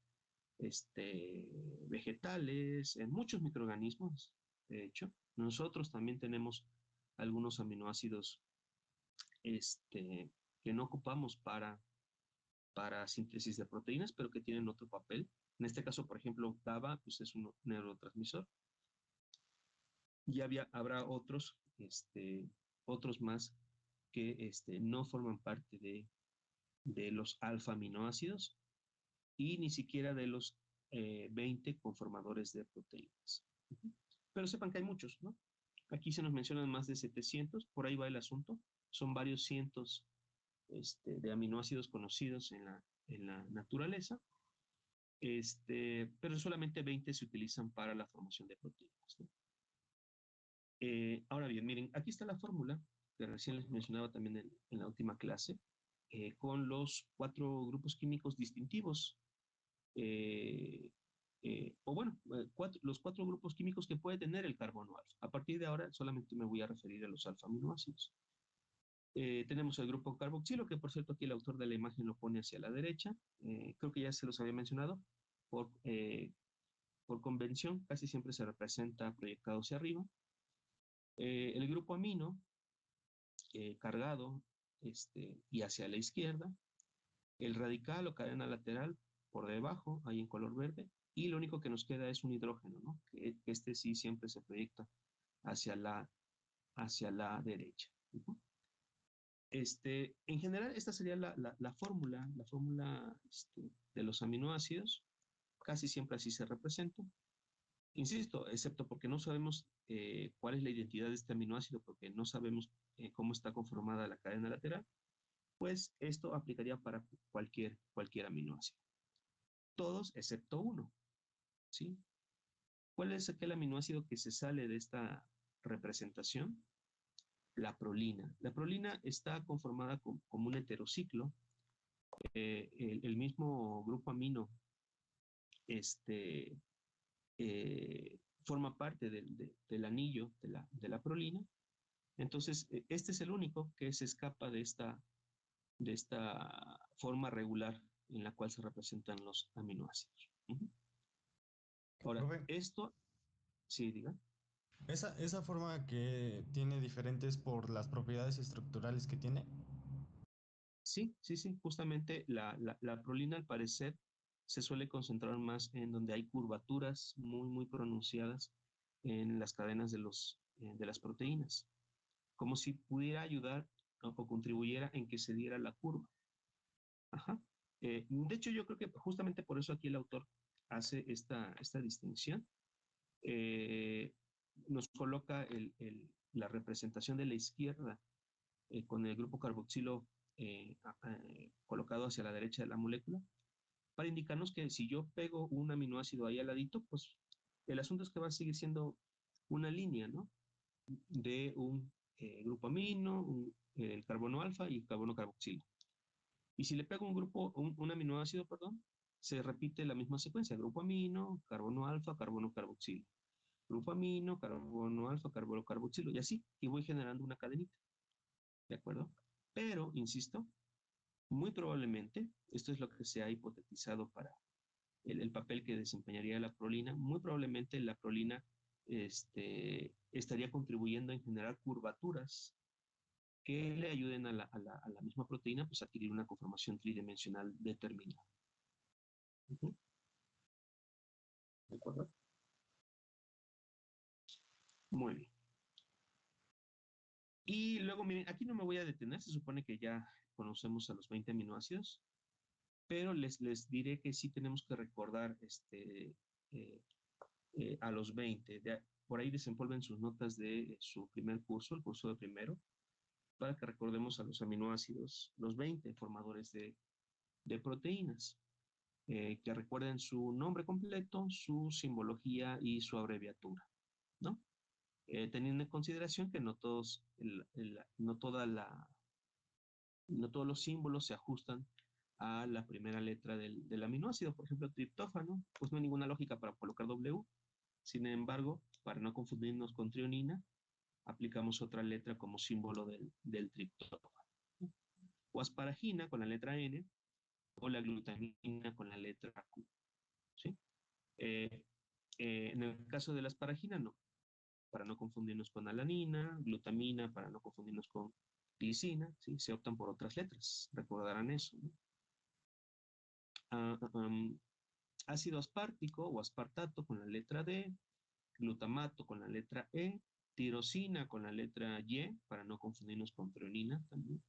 vegetales, en muchos microorganismos, de hecho. Nosotros también tenemos algunos aminoácidos que no ocupamos para síntesis de proteínas, pero que tienen otro papel. En este caso, por ejemplo, GABA pues es un neurotransmisor. Y habrá otros más que no forman parte de los alfa-aminoácidos y ni siquiera de los 20 conformadores de proteínas. Pero sepan que hay muchos, ¿no? Aquí se nos mencionan más de 700, por ahí va el asunto. Son varios cientos de aminoácidos conocidos en la naturaleza, pero solamente 20 se utilizan para la formación de proteínas, ¿no? Ahora bien, miren, aquí está la fórmula que recién les mencionaba también en la última clase, con los 4 grupos químicos distintivos, los 4 grupos químicos que puede tener el carbono alfa. A partir de ahora solamente me voy a referir a los alfa-aminoácidos. Tenemos el grupo carboxilo, que por cierto aquí el autor de la imagen lo pone hacia la derecha. Creo que ya se los había mencionado. Por convención, casi siempre se representa proyectado hacia arriba. El grupo amino, cargado y hacia la izquierda. El radical o cadena lateral por debajo, ahí en color verde. Y lo único que nos queda es un hidrógeno, ¿no? Que sí siempre se proyecta hacia la derecha. En general, esta sería la fórmula de los aminoácidos. Casi siempre así se representa. Insisto, excepto porque no sabemos cuál es la identidad de este aminoácido, porque no sabemos cómo está conformada la cadena lateral, pues esto aplicaría para cualquier aminoácido. Todos excepto uno, ¿sí? ¿Cuál es aquel aminoácido que se sale de esta representación? La prolina. La prolina está conformada como un heterociclo. El mismo grupo amino forma parte del anillo de la prolina. Entonces, este es el único que se escapa de esta forma regular en la cual se representan los aminoácidos. Ahora, esto, sí, diga. ¿Esa forma que tiene diferentes por las propiedades estructurales que tiene? Sí, justamente la prolina al parecer se suele concentrar más en donde hay curvaturas muy, muy pronunciadas en las cadenas de las proteínas, como si pudiera ayudar o contribuyera en que se diera la curva. Ajá. De hecho, yo creo que justamente por eso aquí el autor hace esta distinción. Nos coloca la representación de la izquierda con el grupo carboxilo colocado hacia la derecha de la molécula, para indicarnos que si yo pego un aminoácido ahí al ladito, pues el asunto es que va a seguir siendo una línea, ¿no? De un grupo amino, el carbono alfa y el carbono carboxilo. Y si le pego un aminoácido, perdón, se repite la misma secuencia: grupo amino, carbono alfa, carbono carboxilo. Grupo amino, carbono alfa, carbono carboxilo, y así, y voy generando una cadenita. ¿De acuerdo? Pero, insisto, muy probablemente, esto es lo que se ha hipotetizado para el papel que desempeñaría la prolina, muy probablemente la prolina estaría contribuyendo en generar curvaturas que le ayuden a la misma proteína pues, a adquirir una conformación tridimensional determinada. ¿De acuerdo? Muy bien. Y luego, miren, aquí no me voy a detener, se supone que ya conocemos a los 20 aminoácidos, pero les diré que sí tenemos que recordar a los 20. Por ahí desempolven sus notas de su primer curso, el curso de primero, para que recordemos a los aminoácidos, los 20 formadores de proteínas, que recuerden su nombre completo, su simbología y su abreviatura. ¿no? Teniendo en consideración que no todos, no todos los símbolos se ajustan a la primera letra del aminoácido. Por ejemplo, triptófano, pues no hay ninguna lógica para colocar W. Sin embargo, para no confundirnos con trionina, aplicamos otra letra como símbolo del triptófano. O asparagina con la letra N, o la glutamina con la letra Q. ¿Sí? En el caso de la asparagina, no, para no confundirnos con alanina, glutamina, para no confundirnos con glicina, ¿sí? Se optan por otras letras, recordarán eso, ¿no? Ácido aspartico o aspartato con la letra D, glutamato con la letra E, tirosina con la letra Y, para no confundirnos con treonina también,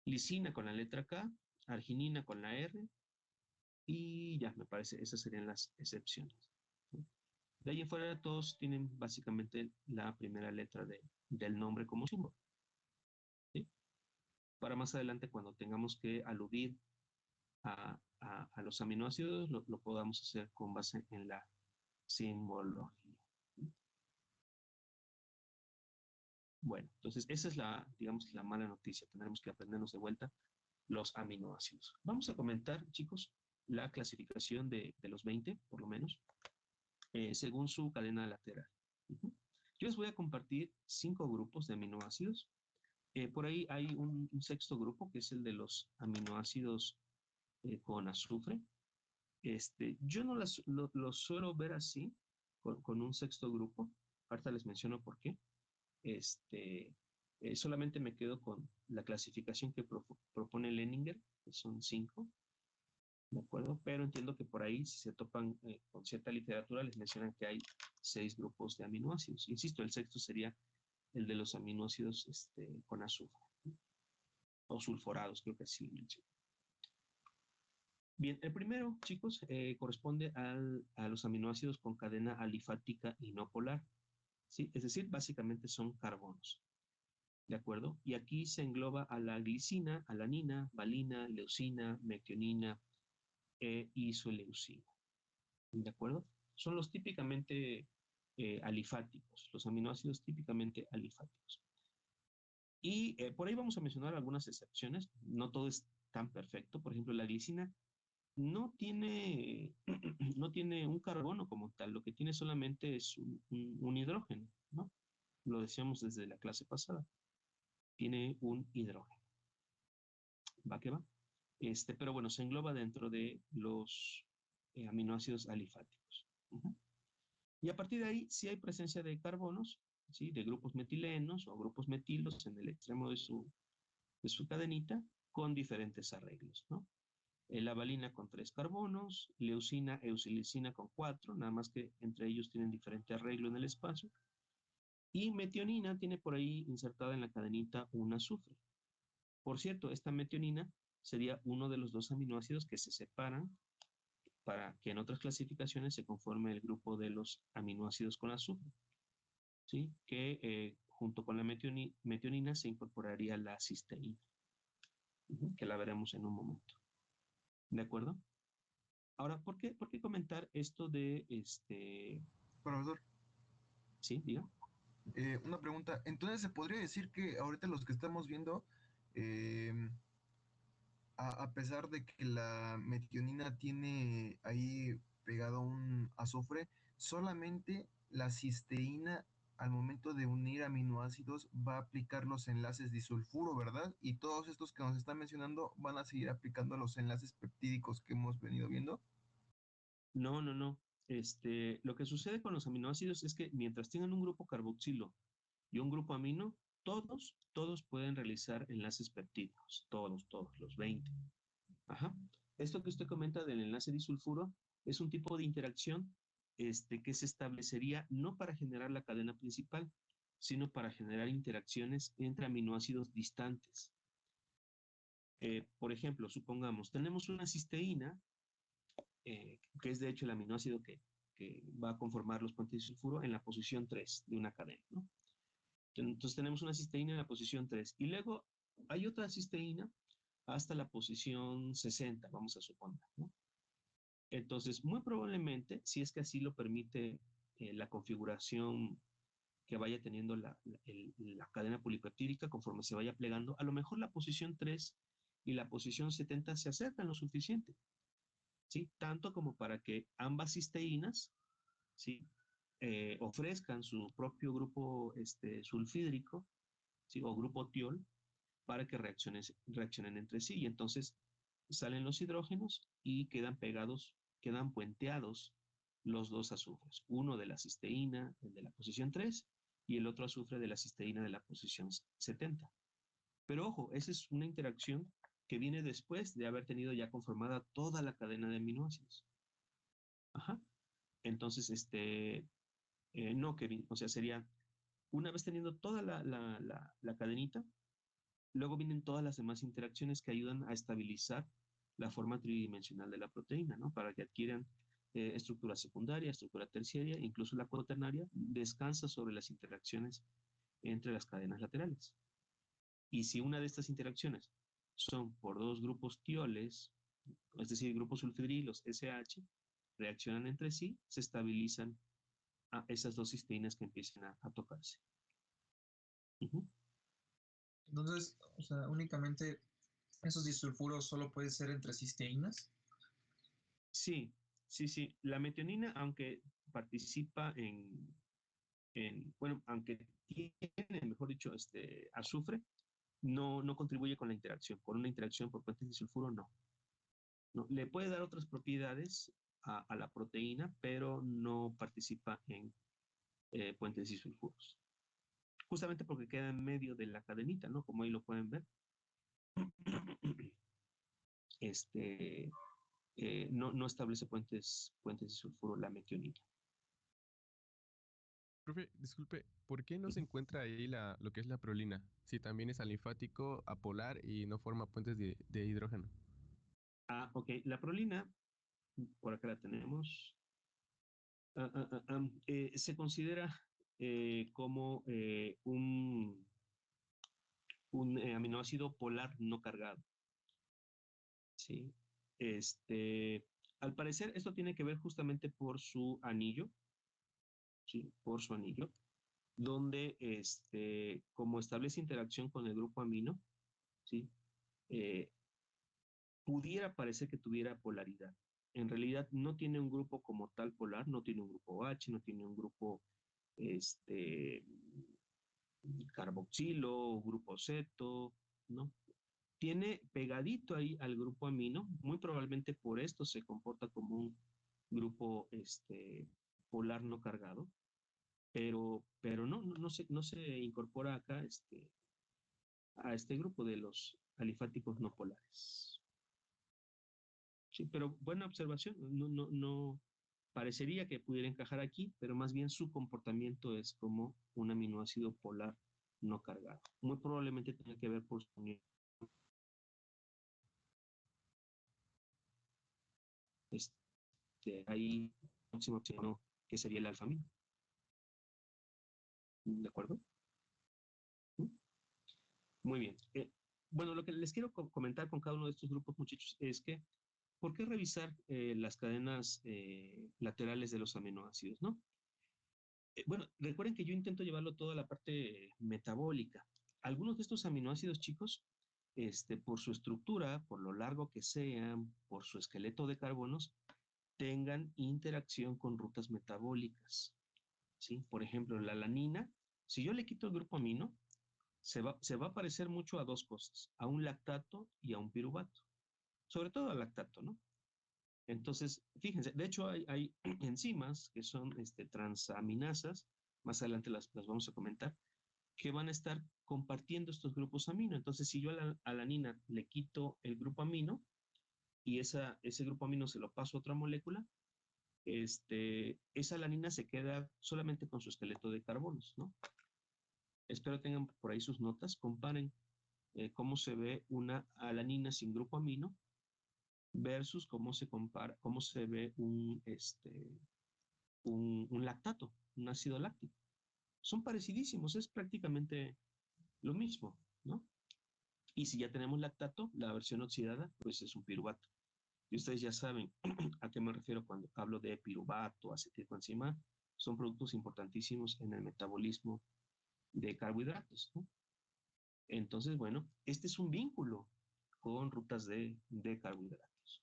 lisina con la letra K, arginina con la R, y ya, me parece, esas serían las excepciones. ¿Sí? De ahí en fuera todos tienen básicamente la primera letra del nombre como símbolo. ¿Sí? Para más adelante, cuando tengamos que aludir a los aminoácidos, lo podamos hacer con base en la simbología. ¿Sí? Bueno, entonces esa es digamos, la mala noticia. Tendremos que aprendernos de vuelta los aminoácidos. Vamos a comentar, chicos, la clasificación de los 20, por lo menos, según su cadena lateral. Yo les voy a compartir 5 grupos de aminoácidos. Por ahí hay un sexto grupo, que es el de los aminoácidos con azufre. Yo no lo suelo ver así, con un sexto grupo. Ahorita les menciono por qué. Solamente me quedo con la clasificación que propone Leninger, que son 5, ¿de acuerdo? Pero entiendo que por ahí, si se topan con cierta literatura, les mencionan que hay 6 grupos de aminoácidos. Insisto, el sexto sería el de los aminoácidos con azufre, ¿sí? O sulforados, creo que así lo mencionan. Bien, el primero, chicos, corresponde a los aminoácidos con cadena alifática y no polar, ¿sí? Es decir, básicamente son carbonos. ¿De acuerdo? Y aquí se engloba a la glicina, alanina, valina, leucina, metionina e isoleucina. ¿De acuerdo? Son los típicamente alifáticos, los aminoácidos típicamente alifáticos. Y por ahí vamos a mencionar algunas excepciones. No todo es tan perfecto. Por ejemplo, la glicina no tiene, no tiene un carbono como tal. Lo que tiene solamente es un hidrógeno, ¿no? Lo decíamos desde la clase pasada. Tiene un hidrógeno. Va que va. Pero bueno, se engloba dentro de los aminoácidos alifáticos. Y a partir de ahí, sí hay presencia de carbonos, ¿sí? De grupos metilenos o grupos metilos en el extremo de su cadenita, con diferentes arreglos, ¿no? La valina con 3 carbonos, leucina, eusilicina con 4, nada más que entre ellos tienen diferente arreglo en el espacio. Y metionina tiene por ahí insertada en la cadenita un azufre. Por cierto, esta metionina sería uno de los 2 aminoácidos que se separan para que en otras clasificaciones se conforme el grupo de los aminoácidos con azufre, ¿sí? Que junto con la metionina se incorporaría la cisteína, que la veremos en un momento. ¿De acuerdo? Ahora, ¿por qué comentar esto de Profesor. Sí, diga. Una pregunta. Entonces, ¿se podría decir que ahorita los que estamos viendo, a pesar de que la metionina tiene ahí pegado un azufre, solamente la cisteína al momento de unir aminoácidos va a aplicar los enlaces disulfuro, ¿verdad? Y todos estos que nos están mencionando van a seguir aplicando los enlaces peptídicos que hemos venido viendo? No. Lo que sucede con los aminoácidos es que mientras tengan un grupo carboxilo y un grupo amino, todos pueden realizar enlaces peptídicos, todos, los 20. Ajá. Esto que usted comenta del enlace disulfuro es un tipo de interacción que se establecería no para generar la cadena principal, sino para generar interacciones entre aminoácidos distantes. Por ejemplo, supongamos, tenemos una cisteína, que es de hecho el aminoácido que va a conformar los puentes de sulfuro en la posición 3 de una cadena, ¿no? Entonces tenemos una cisteína en la posición 3 y luego hay otra cisteína hasta la posición 60, vamos a suponer, ¿no? Entonces, muy probablemente, si es que así lo permite la configuración que vaya teniendo la cadena polipeptídica conforme se vaya plegando, a lo mejor la posición 3 y la posición 70 se acercan lo suficiente, ¿sí? Tanto como para que ambas cisteínas, ¿sí? Ofrezcan su propio grupo sulfídrico, ¿sí? O grupo tiol, para que reaccionen entre sí. Y entonces salen los hidrógenos y quedan pegados, quedan puenteados los dos azufres. Uno de la cisteína, el de la posición 3, y el otro azufre de la cisteína de la posición 70. Pero ojo, esa es una interacción que viene después de haber tenido ya conformada toda la cadena de aminoácidos. Ajá. Entonces, no, Kevin, o sea, sería una vez teniendo toda la cadenita, luego vienen todas las demás interacciones que ayudan a estabilizar la forma tridimensional de la proteína, ¿no? Para que adquieran estructura secundaria, estructura terciaria, incluso la cuaternaria descansa sobre las interacciones entre las cadenas laterales. Y si una de estas interacciones son por dos grupos tioles, es decir, grupos sulfidrilos SH, reaccionan entre sí, se estabilizan a esas dos cisteínas que empiezan a tocarse. Entonces, o sea, únicamente esos disulfuros solo pueden ser entre cisteínas. Sí, sí, sí. La metionina, aunque participa bueno, aunque tiene, mejor dicho, azufre, no contribuye con la interacción. Con una interacción por puentes de sulfuro, no. Le puede dar otras propiedades a la proteína, pero no participa en puentes disulfuros. Justamente porque queda en medio de la cadenita, ¿no? Como ahí lo pueden ver. No establece puentes de sulfuro la metionina. Profe, disculpe, ¿por qué no se encuentra ahí lo que es la prolina? Si también es alifático, apolar y no forma puentes de hidrógeno. Ah, ok. La prolina, por acá la tenemos. Se considera como un aminoácido polar no cargado. ¿Sí? Al parecer, esto tiene que ver justamente por su anillo, ¿sí? Por su anillo, donde como establece interacción con el grupo amino, ¿sí? Pudiera parecer que tuviera polaridad. En realidad no tiene un grupo como tal polar, no tiene un grupo H, no tiene un grupo carboxilo, grupo ceto, ¿no? Tiene pegadito ahí al grupo amino, muy probablemente por esto se comporta como un grupo polar no cargado, pero no se incorpora acá a este grupo de los alifáticos no polares. Sí, pero buena observación, no parecería que pudiera encajar aquí, pero más bien su comportamiento es como un aminoácido polar no cargado. Muy probablemente tenga que ver por su unión. Ahí próximo opción que sería el alfamino. ¿De acuerdo? Muy bien. Bueno, lo que les quiero comentar con cada uno de estos grupos, muchachos, es que ¿por qué revisar las cadenas laterales de los aminoácidos, no? Bueno, recuerden que yo intento llevarlo toda la parte metabólica. Algunos de estos aminoácidos, chicos, por su estructura, por lo largo que sean, por su esqueleto de carbonos, tengan interacción con rutas metabólicas, ¿sí? Por ejemplo, la alanina, si yo le quito el grupo amino, se va a parecer mucho a dos cosas, a un lactato y a un piruvato, sobre todo al lactato, ¿no? Entonces, fíjense, de hecho hay enzimas que son transaminasas, más adelante las vamos a comentar, que van a estar compartiendo estos grupos amino. Entonces, si yo a la alanina le quito el grupo amino y ese grupo amino se lo paso a otra molécula, esa alanina se queda solamente con su esqueleto de carbonos, ¿no? Espero tengan por ahí sus notas, comparen cómo se ve una alanina sin grupo amino versus cómo se ve un lactato, un ácido láctico. Son parecidísimos, es prácticamente lo mismo, ¿no? Y si ya tenemos lactato, la versión oxidada, pues es un piruvato. Y ustedes ya saben a qué me refiero cuando hablo de piruvato, acetilcoenzima, son productos importantísimos en el metabolismo de carbohidratos, ¿no? Entonces, bueno, este es un vínculo con rutas de carbohidratos,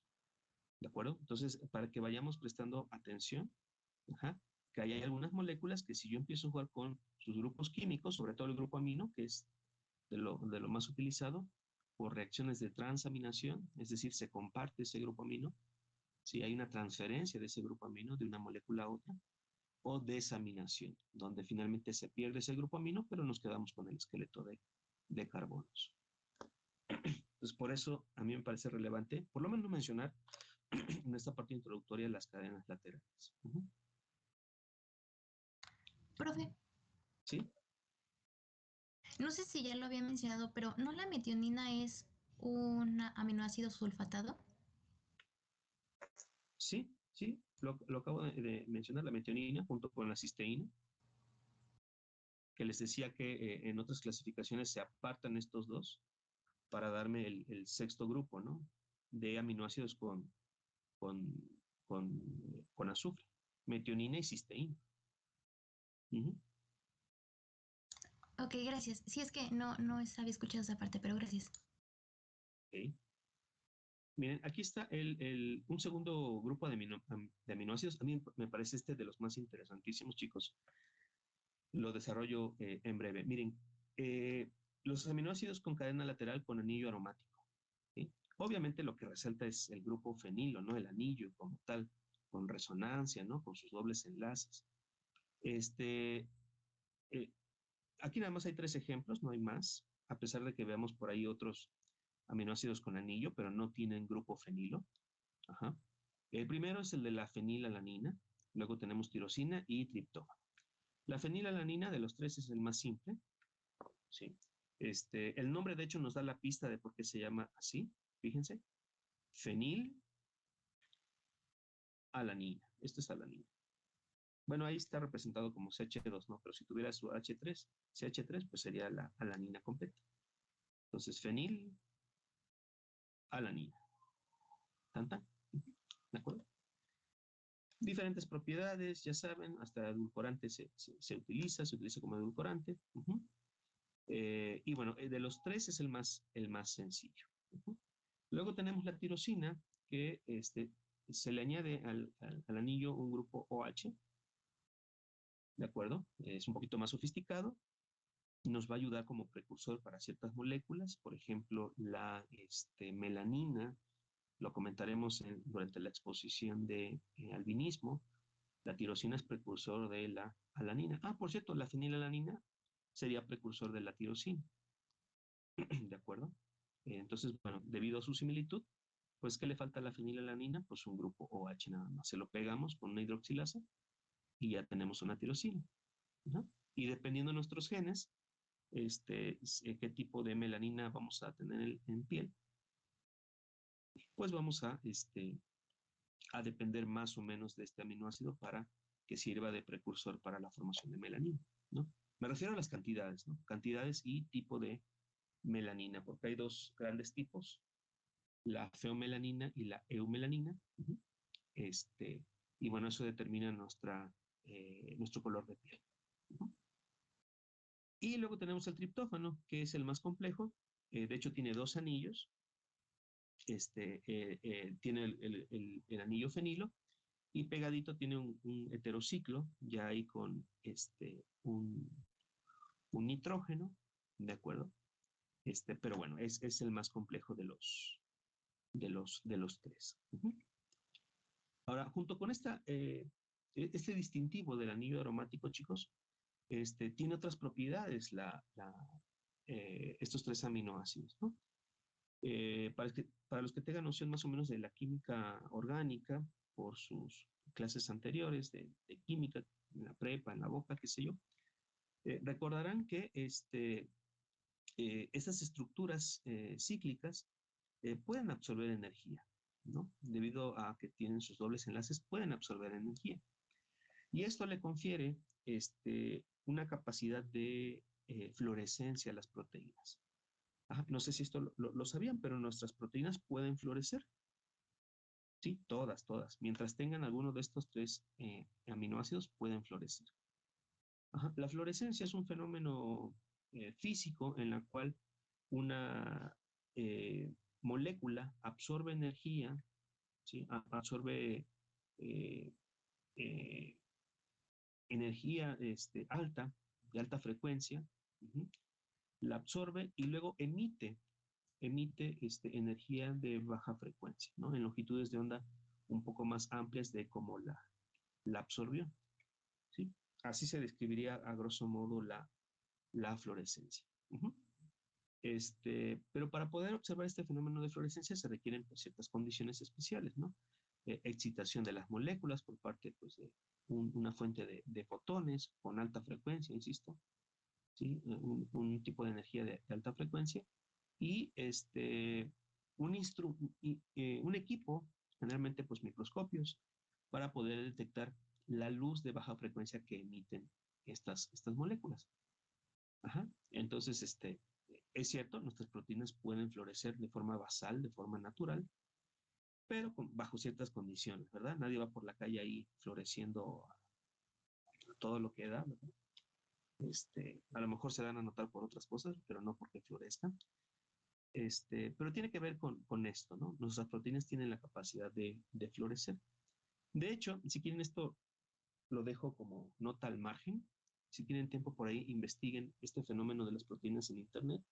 ¿de acuerdo? Entonces, para que vayamos prestando atención, ajá, que hay algunas moléculas que si yo empiezo a jugar con sus grupos químicos, sobre todo el grupo amino, que es de lo más utilizado, por reacciones de transaminación, es decir, se comparte ese grupo amino, si hay una transferencia de ese grupo amino de una molécula a otra, o desaminación, donde finalmente se pierde ese grupo amino, pero nos quedamos con el esqueleto de carbonos. Entonces, por eso a mí me parece relevante, por lo menos mencionar en esta parte introductoria las cadenas laterales. Profe, ¿Sí? no sé si ya lo había mencionado, pero ¿no la metionina es un aminoácido sulfatado? Sí, sí, lo acabo de mencionar, la metionina junto con la cisteína, que les decía que en otras clasificaciones se apartan estos dos para darme el sexto grupo, ¿no? De aminoácidos con, con azufre, metionina y cisteína. Ujú. Ok, gracias. Sí, es que no había escuchado esa parte, pero gracias. Ok. Miren, aquí está un segundo grupo de aminoácidos. A mí me parece este de los más interesantísimos, chicos. Lo desarrollo en breve. Miren, los aminoácidos con cadena lateral con anillo aromático. ¿Sí? Obviamente lo que resalta es el grupo fenilo, ¿no? El anillo como tal, con resonancia, ¿no? Con sus dobles enlaces. Este, eh, aquí nada más hay 3 ejemplos, no hay más, a pesar de que veamos por ahí otros aminoácidos con anillo, pero no tienen grupo fenilo. Ajá. El primero es el de la fenilalanina, luego tenemos tirosina y triptófano. La fenilalanina de los 3 es el más simple, ¿sí? El nombre de hecho nos da la pista de por qué se llama así, fíjense, fenilalanina, esto es alanina. Bueno, ahí está representado como CH2, ¿no? Pero si tuviera su H3, CH3, pues sería la alanina completa. Entonces, fenilalanina. ¿Tan, tan? ¿De acuerdo? Diferentes propiedades, ya saben, hasta edulcorante se utiliza como edulcorante. Y bueno, de los 3 es el más sencillo. Luego tenemos la tirosina, que se le añade al anillo un grupo OH, ¿de acuerdo? Es un poquito más sofisticado, nos va a ayudar como precursor para ciertas moléculas, por ejemplo, la melanina, lo comentaremos durante la exposición de albinismo. La tirosina es precursor de la alanina. Ah, por cierto, la fenilalanina sería precursor de la tirosina. ¿De acuerdo? Entonces, bueno, debido a su similitud, pues, ¿qué le falta a la fenilalanina? Pues un grupo OH nada más. Se lo pegamos con una hidroxilasa y ya tenemos una tirosina, ¿no? Y dependiendo de nuestros genes, qué tipo de melanina vamos a tener en piel, pues vamos a depender más o menos de este aminoácido para que sirva de precursor para la formación de melanina, ¿no? Me refiero a las cantidades, ¿no? Cantidades y tipo de melanina, porque hay 2 grandes tipos, la feomelanina y la eumelanina. Y bueno, eso determina nuestro color de piel. Y luego tenemos el triptófano, que es el más complejo. De hecho, tiene 2 anillos. Tiene el anillo fenilo y pegadito tiene un heterociclo, ya ahí con un nitrógeno, ¿de acuerdo? Pero bueno, es el más complejo de los 3. Ahora, junto con este distintivo del anillo aromático, chicos, tiene otras propiedades estos 3 aminoácidos, ¿no? Para los que tengan noción más o menos de la química orgánica, por sus clases anteriores de química, en la prepa, en la boca, qué sé yo, recordarán que estas estructuras cíclicas pueden absorber energía, ¿no? Debido a que tienen sus dobles enlaces, pueden absorber energía. Y esto le confiere una capacidad de fluorescencia a las proteínas. No sé si esto lo sabían, pero nuestras proteínas pueden florecer. Sí, todas, todas. Mientras tengan alguno de estos tres aminoácidos, pueden florecer. Ajá. La fluorescencia es un fenómeno físico en la cual una molécula absorbe energía, ¿sí? Absorbe eh, eh, energía alta, de alta frecuencia, la absorbe y luego emite energía de baja frecuencia, ¿no? En longitudes de onda un poco más amplias de cómo la absorbió, ¿sí? Así se describiría a grosso modo la fluorescencia. Pero para poder observar este fenómeno de fluorescencia se requieren pues, ciertas condiciones especiales, ¿no? Excitación de las moléculas por parte pues, de una fuente de fotones con alta frecuencia, insisto, ¿sí? Un tipo de energía de alta frecuencia y un equipo, generalmente pues microscopios, para poder detectar la luz de baja frecuencia que emiten estas moléculas. Ajá. Entonces, es cierto, nuestras proteínas pueden florecer de forma basal, de forma natural, pero bajo ciertas condiciones, ¿verdad? Nadie va por la calle ahí floreciendo todo lo que da, ¿verdad? A lo mejor se dan a notar por otras cosas, pero no porque florezcan. Pero tiene que ver con esto, ¿no? Nuestras proteínas tienen la capacidad de florecer. De hecho, si quieren esto, lo dejo como nota al margen. Si tienen tiempo por ahí, investiguen este fenómeno de las proteínas en Internet.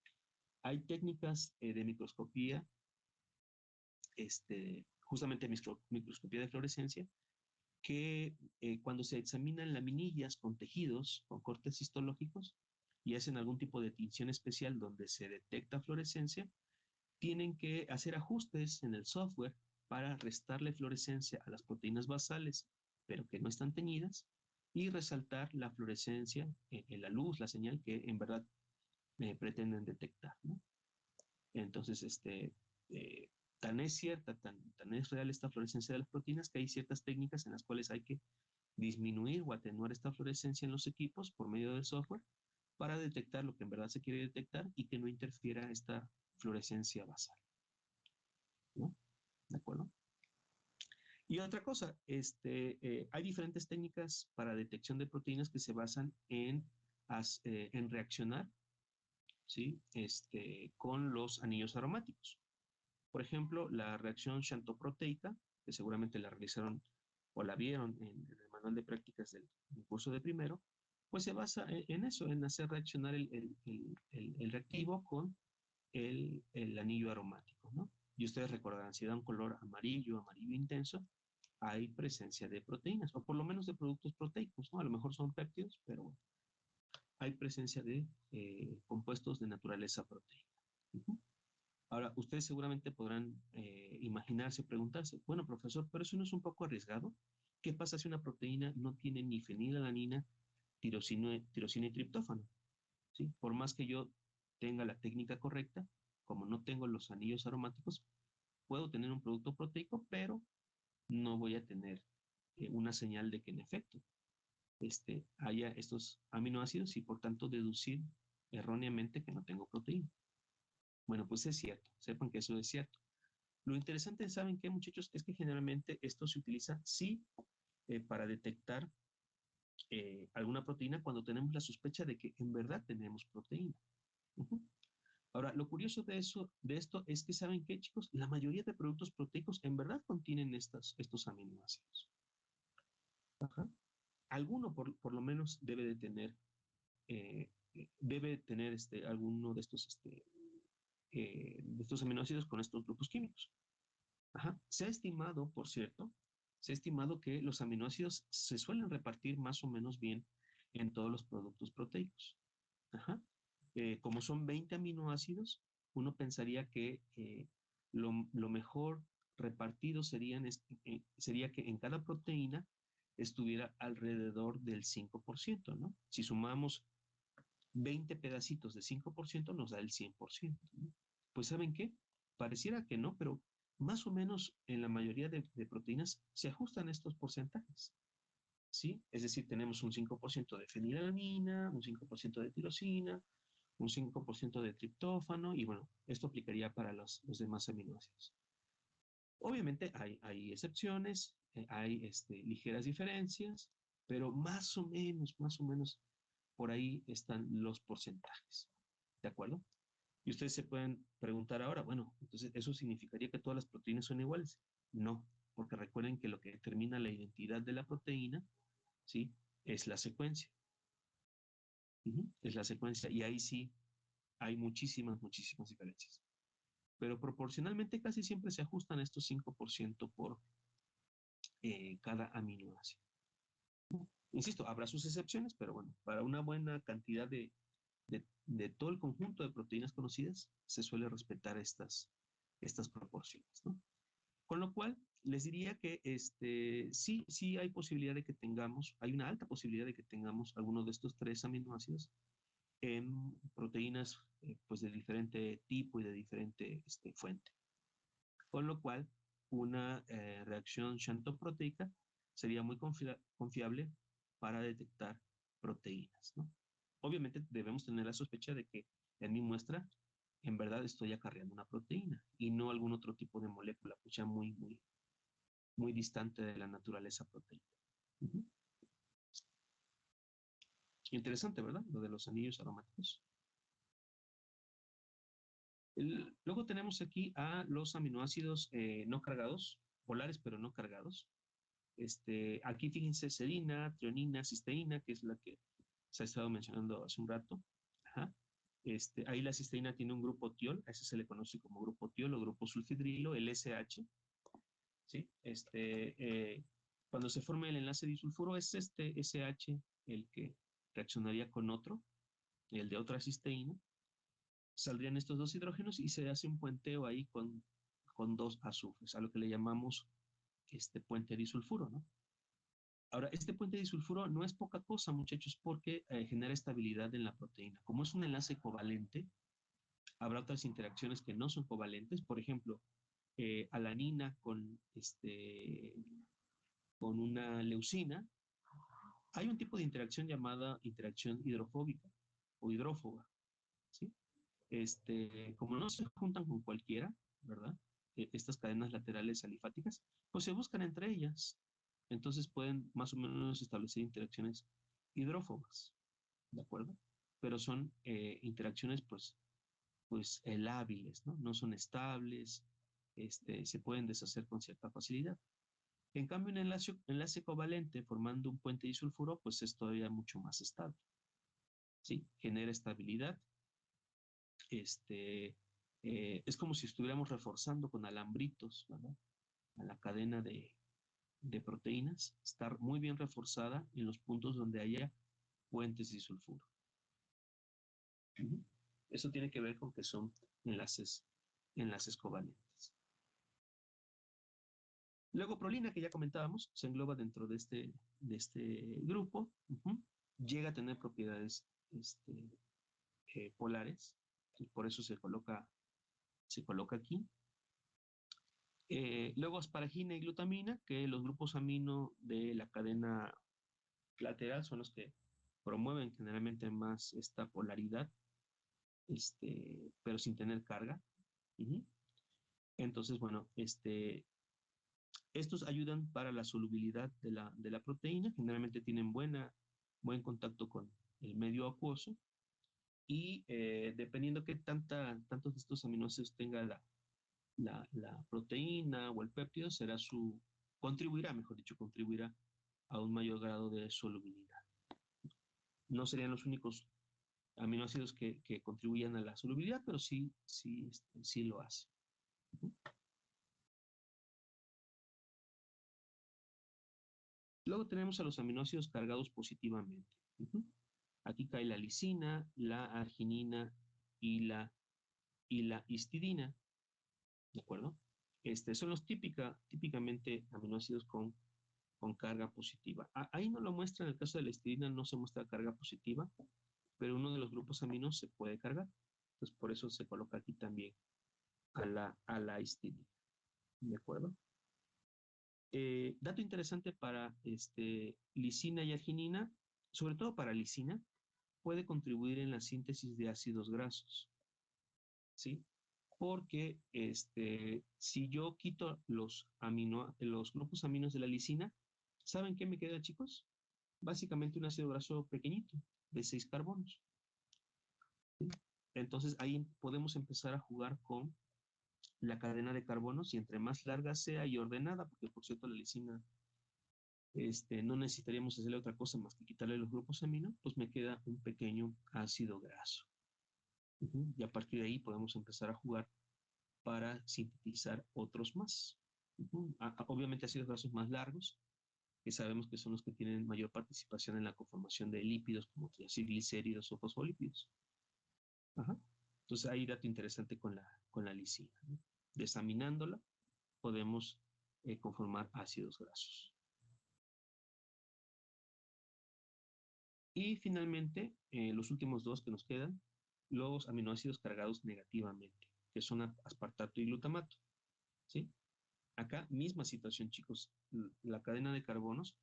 Hay técnicas de microscopía, justamente microscopía de fluorescencia, que cuando se examinan laminillas con tejidos, con cortes histológicos, y hacen algún tipo de tinción especial donde se detecta fluorescencia, tienen que hacer ajustes en el software para restarle fluorescencia a las proteínas basales, pero que no están teñidas, y resaltar la fluorescencia, la luz, la señal que en verdad pretenden detectar, ¿no? Entonces, tan es cierta, tan es real esta fluorescencia de las proteínas que hay ciertas técnicas en las cuales hay que disminuir o atenuar esta fluorescencia en los equipos por medio del software para detectar lo que en verdad se quiere detectar y que no interfiera esta fluorescencia basal, ¿no? ¿De acuerdo? Y otra cosa, hay diferentes técnicas para detección de proteínas que se basan en reaccionar, ¿sí? Con los anillos aromáticos. Por ejemplo, la reacción xantoproteica, que seguramente la realizaron o la vieron en el manual de prácticas del curso de primero, pues se basa en eso, en hacer reaccionar el reactivo con el anillo aromático, ¿no? Y ustedes recordarán, si da un color amarillo, amarillo intenso, hay presencia de proteínas, o por lo menos de productos proteicos, ¿no? A lo mejor son péptidos, pero bueno, hay presencia de compuestos de naturaleza proteica. Ahora, ustedes seguramente podrán imaginarse, preguntarse, bueno, profesor, pero eso no es un poco arriesgado. ¿Qué pasa si una proteína no tiene ni fenilalanina, tirosina y triptófano? ¿Sí? Por más que yo tenga la técnica correcta, como no tengo los anillos aromáticos, puedo tener un producto proteico, pero no voy a tener una señal de que en efecto haya estos aminoácidos y por tanto deducir erróneamente que no tengo proteína. Bueno, pues es cierto, sepan que eso es cierto. Lo interesante, ¿saben qué, muchachos? Es que generalmente esto se utiliza, sí, para detectar alguna proteína cuando tenemos la sospecha de que en verdad tenemos proteína. Ahora, lo curioso de esto es que, ¿saben qué, chicos? La mayoría de productos proteicos en verdad contienen estos aminoácidos. Ajá. Alguno por lo menos debe tener alguno de estos aminoácidos con estos grupos químicos. Ajá. Se ha estimado, por cierto, que los aminoácidos se suelen repartir más o menos bien en todos los productos proteicos. Ajá. Como son 20 aminoácidos, uno pensaría que lo mejor repartido sería que en cada proteína estuviera alrededor del 5%, ¿no? Si sumamos 20 pedacitos de 5% nos da el 100%, ¿no? Pues ¿saben qué? Pareciera que no, pero más o menos en la mayoría de proteínas se ajustan estos porcentajes, ¿sí? Es decir, tenemos un 5% de fenilalanina, un 5% de tirosina, un 5% de triptófano, y bueno, esto aplicaría para los demás aminoácidos. Obviamente hay excepciones, hay ligeras diferencias, pero más o menos, por ahí están los porcentajes. ¿De acuerdo? Y ustedes se pueden preguntar ahora, bueno, entonces eso significaría que todas las proteínas son iguales. No, porque recuerden que lo que determina la identidad de la proteína, ¿sí? Es la secuencia. Es la secuencia. Y ahí sí hay muchísimas diferencias. Pero proporcionalmente casi siempre se ajustan estos 5% por cada aminoácido. Insisto, habrá sus excepciones, pero bueno, para una buena cantidad de todo el conjunto de proteínas conocidas, se suele respetar estas proporciones, ¿no? Con lo cual, les diría que sí hay posibilidad de que tengamos, hay una alta posibilidad de que tengamos alguno de estos 3 aminoácidos en proteínas pues de diferente tipo y de diferente fuente. Con lo cual, una reacción xantoproteica sería muy confiable para detectar proteínas, ¿no? Obviamente debemos tener la sospecha de que en mi muestra en verdad estoy acarreando una proteína y no algún otro tipo de molécula, pues ya muy distante de la naturaleza proteica. Interesante, ¿verdad? Lo de los anillos aromáticos. Luego tenemos aquí a los aminoácidos no cargados, polares pero no cargados. Aquí fíjense serina, trionina, cisteína, que es la que se ha estado mencionando hace un rato. Ajá. Ahí la cisteína tiene un grupo tiol, a ese se le conoce como grupo tiol o grupo sulfidrilo, el SH. ¿Sí? Cuando se forma el enlace disulfuro, es este SH el que reaccionaría con otro, el de otra cisteína. Saldrían estos 2 hidrógenos y se hace un puenteo ahí con 2 azufres, a lo que le llamamos puente disulfuro, ¿no? Ahora, este puente disulfuro no es poca cosa, muchachos, porque genera estabilidad en la proteína. Como es un enlace covalente, habrá otras interacciones que no son covalentes. Por ejemplo, alanina con una leucina. Hay un tipo de interacción llamada interacción hidrofóbica o hidrófoba, ¿sí? Como no se juntan con cualquiera, ¿verdad? Estas cadenas laterales alifáticas, pues se buscan entre ellas. Entonces pueden más o menos establecer interacciones hidrófobas, ¿de acuerdo? Pero son interacciones, pues lábiles, ¿no? No son estables, se pueden deshacer con cierta facilidad. En cambio, un enlace covalente formando un puente disulfuro, pues es todavía mucho más estable, ¿sí? Genera estabilidad. Es como si estuviéramos reforzando con alambritos, ¿verdad? A la cadena de proteínas, estar muy bien reforzada en los puntos donde haya puentes disulfuro. Eso tiene que ver con que son enlaces covalentes. Luego, prolina, que ya comentábamos, se engloba dentro de este grupo. Llega a tener propiedades polares, y por eso se coloca aquí. Luego asparagina y glutamina, que los grupos amino de la cadena lateral son los que promueven generalmente más esta polaridad, pero sin tener carga. Entonces, bueno, estos ayudan para la solubilidad de la proteína, generalmente tienen buen contacto con el medio acuoso y dependiendo qué tantos de estos aminoácidos tenga la proteína o el péptido, contribuirá a un mayor grado de solubilidad. No serían los únicos aminoácidos que contribuyan a la solubilidad, pero sí lo hace. Luego tenemos a los aminoácidos cargados positivamente. Aquí cae la lisina, la arginina y la histidina. ¿De acuerdo? Son los típicamente aminoácidos con carga positiva. Ahí no lo muestra, en el caso de la histidina no se muestra carga positiva, pero uno de los grupos aminos se puede cargar. Entonces, por eso se coloca aquí también a la histidina. ¿De acuerdo? Dato interesante para lisina y arginina, sobre todo para lisina, puede contribuir en la síntesis de ácidos grasos. ¿Sí? porque si yo quito los grupos aminos de la lisina, ¿saben qué me queda, chicos? Básicamente un ácido graso pequeñito, de 6 carbonos. ¿Sí? Entonces ahí podemos empezar a jugar con la cadena de carbonos y entre más larga sea y ordenada, porque por cierto la lisina no necesitaríamos hacerle otra cosa más que quitarle los grupos aminos, pues me queda un pequeño ácido graso. Y a partir de ahí podemos empezar a jugar para sintetizar otros más. Obviamente ácidos grasos más largos, que sabemos que son los que tienen mayor participación en la conformación de lípidos, como triglicéridos o fosfolípidos. Entonces hay dato interesante con la lisina, ¿no? Desaminándola podemos conformar ácidos grasos. Y finalmente, los últimos dos que nos quedan, los aminoácidos cargados negativamente, que son aspartato y glutamato. ¿Sí? Acá, misma situación, chicos. La cadena de carbonos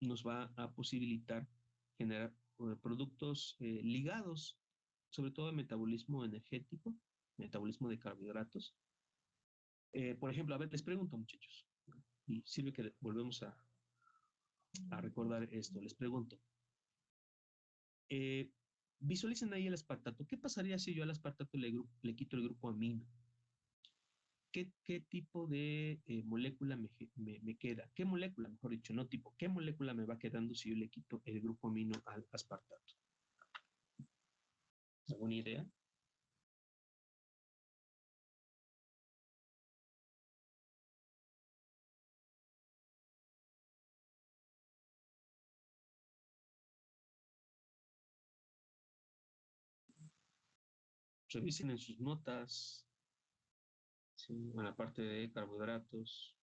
nos va a posibilitar generar productos ligados, sobre todo a metabolismo energético, metabolismo de carbohidratos. Por ejemplo, a ver, les pregunto, muchachos, y sirve que volvemos a recordar esto. Les pregunto, visualicen ahí el aspartato. ¿Qué pasaría si yo al aspartato le quito el grupo amino? ¿Qué tipo de molécula me queda? ¿Qué molécula, mejor dicho, no tipo? ¿Qué molécula me va quedando si yo le quito el grupo amino al aspartato? ¿Alguna idea? Revisen en sus notas, ¿sí? En la parte de carbohidratos.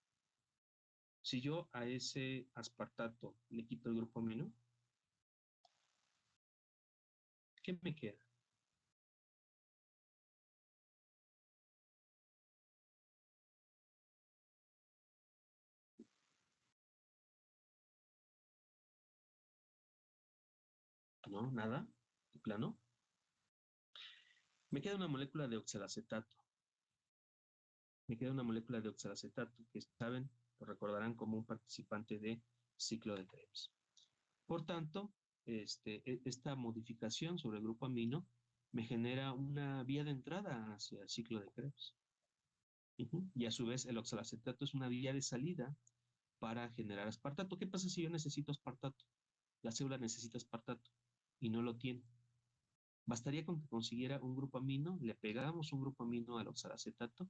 Si yo a ese aspartato le quito el grupo amino, ¿qué me queda? ¿No? ¿Nada? ¿De plano? Me queda una molécula de oxalacetato. Me queda una molécula de oxalacetato que, saben, lo recordarán como un participante de ciclo de Krebs. Por tanto, esta modificación sobre el grupo amino me genera una vía de entrada hacia el ciclo de Krebs. Y a su vez, el oxalacetato es una vía de salida para generar aspartato. ¿Qué pasa si yo necesito aspartato? La célula necesita aspartato y no lo tiene. Bastaría con que consiguiera un grupo amino, le pegamos un grupo amino al oxalacetato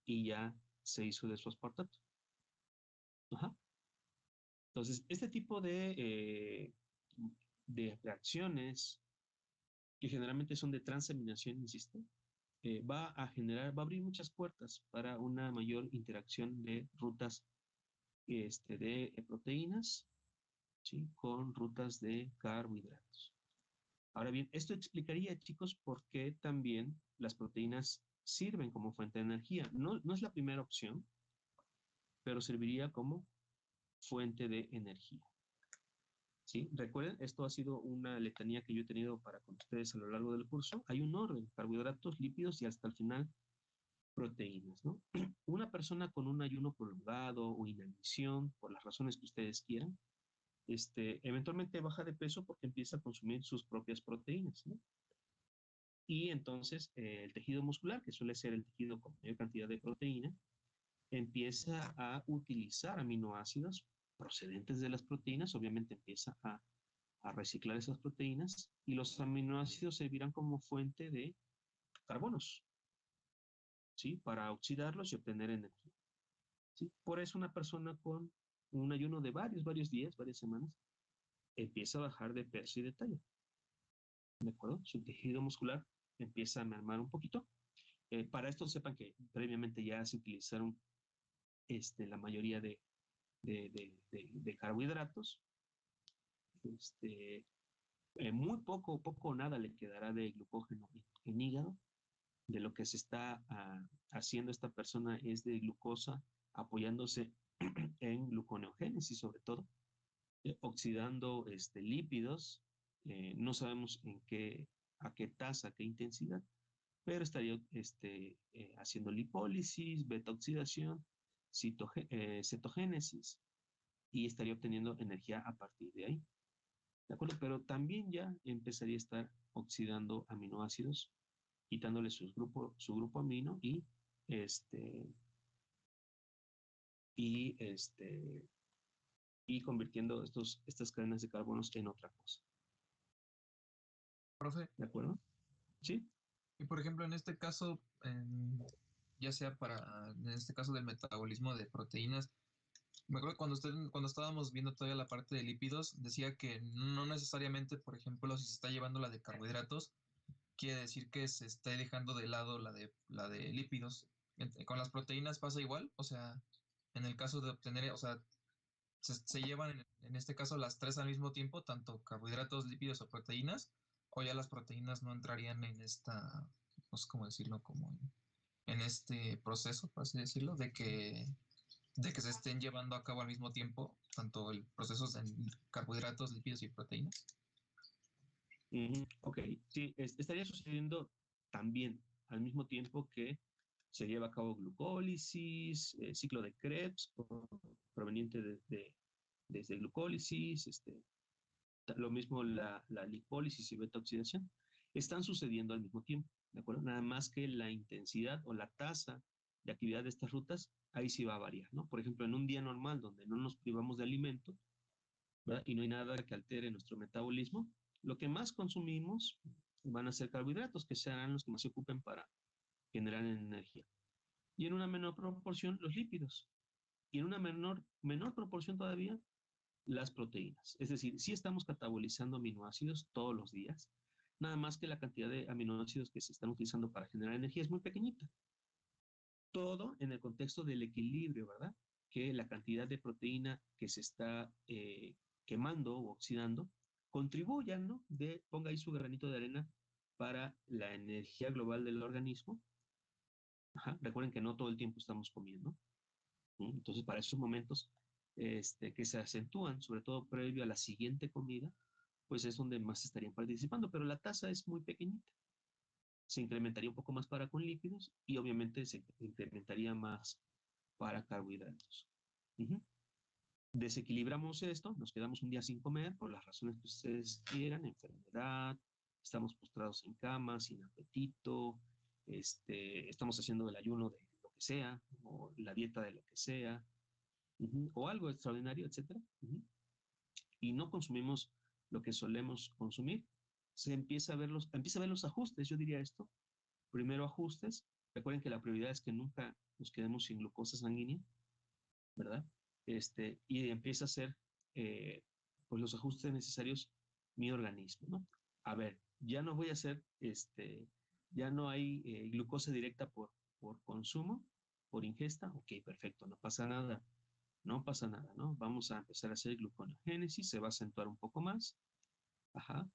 y ya se hizo de su aspartato. Entonces, este tipo de reacciones, que generalmente son de transaminación, insisto, va a abrir muchas puertas para una mayor interacción de rutas de proteínas, ¿sí? Con rutas de carbohidratos. Ahora bien, esto explicaría, chicos, por qué también las proteínas sirven como fuente de energía. No es la primera opción, pero serviría como fuente de energía. ¿Sí? Recuerden, esto ha sido una letanía que yo he tenido para con ustedes a lo largo del curso. Hay un orden: carbohidratos, lípidos y hasta el final proteínas, ¿no? Una persona con un ayuno prolongado o inanición, por las razones que ustedes quieran, eventualmente baja de peso porque empieza a consumir sus propias proteínas, ¿no? Y entonces el tejido muscular, que suele ser el tejido con mayor cantidad de proteína, empieza a utilizar aminoácidos procedentes de las proteínas, obviamente empieza a reciclar esas proteínas y los aminoácidos servirán como fuente de carbonos, ¿sí? Para oxidarlos y obtener energía, ¿sí? Por eso una persona con un ayuno de varios días, varias semanas, empieza a bajar de peso y de talla, ¿de acuerdo? Su tejido muscular empieza a mermar un poquito. Para esto sepan que previamente ya se utilizaron la mayoría de carbohidratos. Muy poco o nada le quedará de glucógeno en hígado. De lo que se está haciendo esta persona es de glucosa apoyándose en gluconeogénesis, sobre todo, oxidando lípidos. No sabemos a qué tasa, a qué intensidad, pero estaría haciendo lipólisis, beta-oxidación, cetogénesis, y estaría obteniendo energía a partir de ahí. ¿De acuerdo? Pero también ya empezaría a estar oxidando aminoácidos, quitándole su grupo amino y convirtiendo estas cadenas de carbonos en otra cosa. Profe. ¿De acuerdo? Sí. Y por ejemplo, en este caso, ya sea en este caso del metabolismo de proteínas, me acuerdo cuando estábamos viendo todavía la parte de lípidos, decía que no necesariamente, por ejemplo, si se está llevando la de carbohidratos, quiere decir que se esté dejando de lado la de lípidos. Con las proteínas pasa igual, o sea, en el caso de obtener, o sea, se llevan en este caso las tres al mismo tiempo, tanto carbohidratos, lípidos o proteínas, o ya las proteínas no entrarían en esta, no sé cómo decirlo, como en este proceso, por así decirlo, de que se estén llevando a cabo al mismo tiempo, tanto el proceso de carbohidratos, lípidos y proteínas. Ok, sí, estaría sucediendo también al mismo tiempo que se lleva a cabo glucólisis, ciclo de Krebs proveniente desde glucólisis, lo mismo la lipólisis y beta-oxidación, están sucediendo al mismo tiempo, ¿de acuerdo? Nada más que la intensidad o la tasa de actividad de estas rutas, ahí sí va a variar, ¿no? Por ejemplo, en un día normal donde no nos privamos de alimento, ¿verdad? Y no hay nada que altere nuestro metabolismo, lo que más consumimos van a ser carbohidratos, que serán los que más se ocupen para generar energía. Y en una menor proporción, los lípidos. Y en una menor proporción todavía, las proteínas. Es decir, sí estamos catabolizando aminoácidos todos los días, nada más que la cantidad de aminoácidos que se están utilizando para generar energía es muy pequeñita. Todo en el contexto del equilibrio, ¿verdad? Que la cantidad de proteína que se está quemando o oxidando contribuyan, ¿no? Ponga ahí su granito de arena para la energía global del organismo. Ajá, recuerden que no todo el tiempo estamos comiendo. Entonces, para esos momentos que se acentúan, sobre todo previo a la siguiente comida, pues es donde más estarían participando, pero la tasa es muy pequeñita. Se incrementaría un poco más para con lípidos y obviamente se incrementaría más para carbohidratos. Desequilibramos esto, nos quedamos un día sin comer por las razones que ustedes quieran, enfermedad, estamos postrados en cama, sin apetito, estamos haciendo el ayuno de lo que sea, o la dieta de lo que sea, o algo extraordinario, etcétera, y no consumimos lo que solemos consumir, se empieza a ver los ajustes, yo diría esto. Primero ajustes, recuerden que la prioridad es que nunca nos quedemos sin glucosa sanguínea, ¿verdad? Y empieza a hacer pues los ajustes necesarios mi organismo, ¿no? A ver, ya no voy a hacer, ya no hay glucosa directa por consumo, por ingesta, ok, perfecto, no pasa nada, no pasa nada, ¿no? Vamos a empezar a hacer gluconeogénesis, se va a acentuar un poco más, ajá,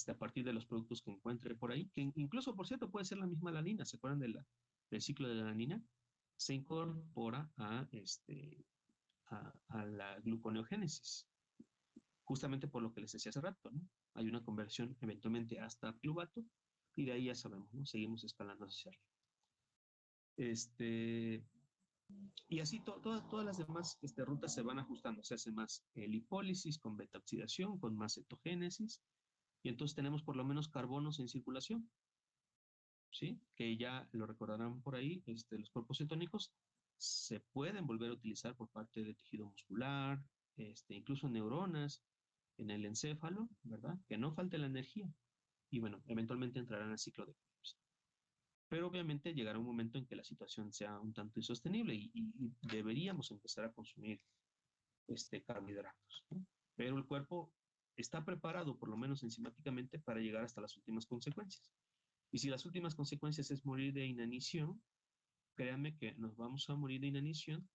a partir de los productos que encuentre por ahí, que incluso, por cierto, puede ser la misma alanina, ¿se acuerdan del ciclo de la alanina? Se incorpora a la gluconeogénesis, justamente por lo que les decía hace rato, ¿no? Hay una conversión eventualmente hasta piruvato y de ahí ya sabemos, ¿no? Seguimos escalando hacia arriba. Y así todas las demás rutas se van ajustando, se hace más lipólisis con beta-oxidación, con más cetogénesis, y entonces tenemos por lo menos carbonos en circulación, ¿sí? Que ya lo recordarán por ahí, los cuerpos cetónicos se pueden volver a utilizar por parte del tejido muscular, incluso neuronas en el encéfalo, ¿verdad? Que no falte la energía. Y bueno, eventualmente entrarán al ciclo de Krebs. Pero obviamente llegará un momento en que la situación sea un tanto insostenible y deberíamos empezar a consumir carbohidratos, ¿no? Pero el cuerpo está preparado, por lo menos enzimáticamente, para llegar hasta las últimas consecuencias. Y si las últimas consecuencias es morir de inanición, créanme que nos vamos a morir de inanición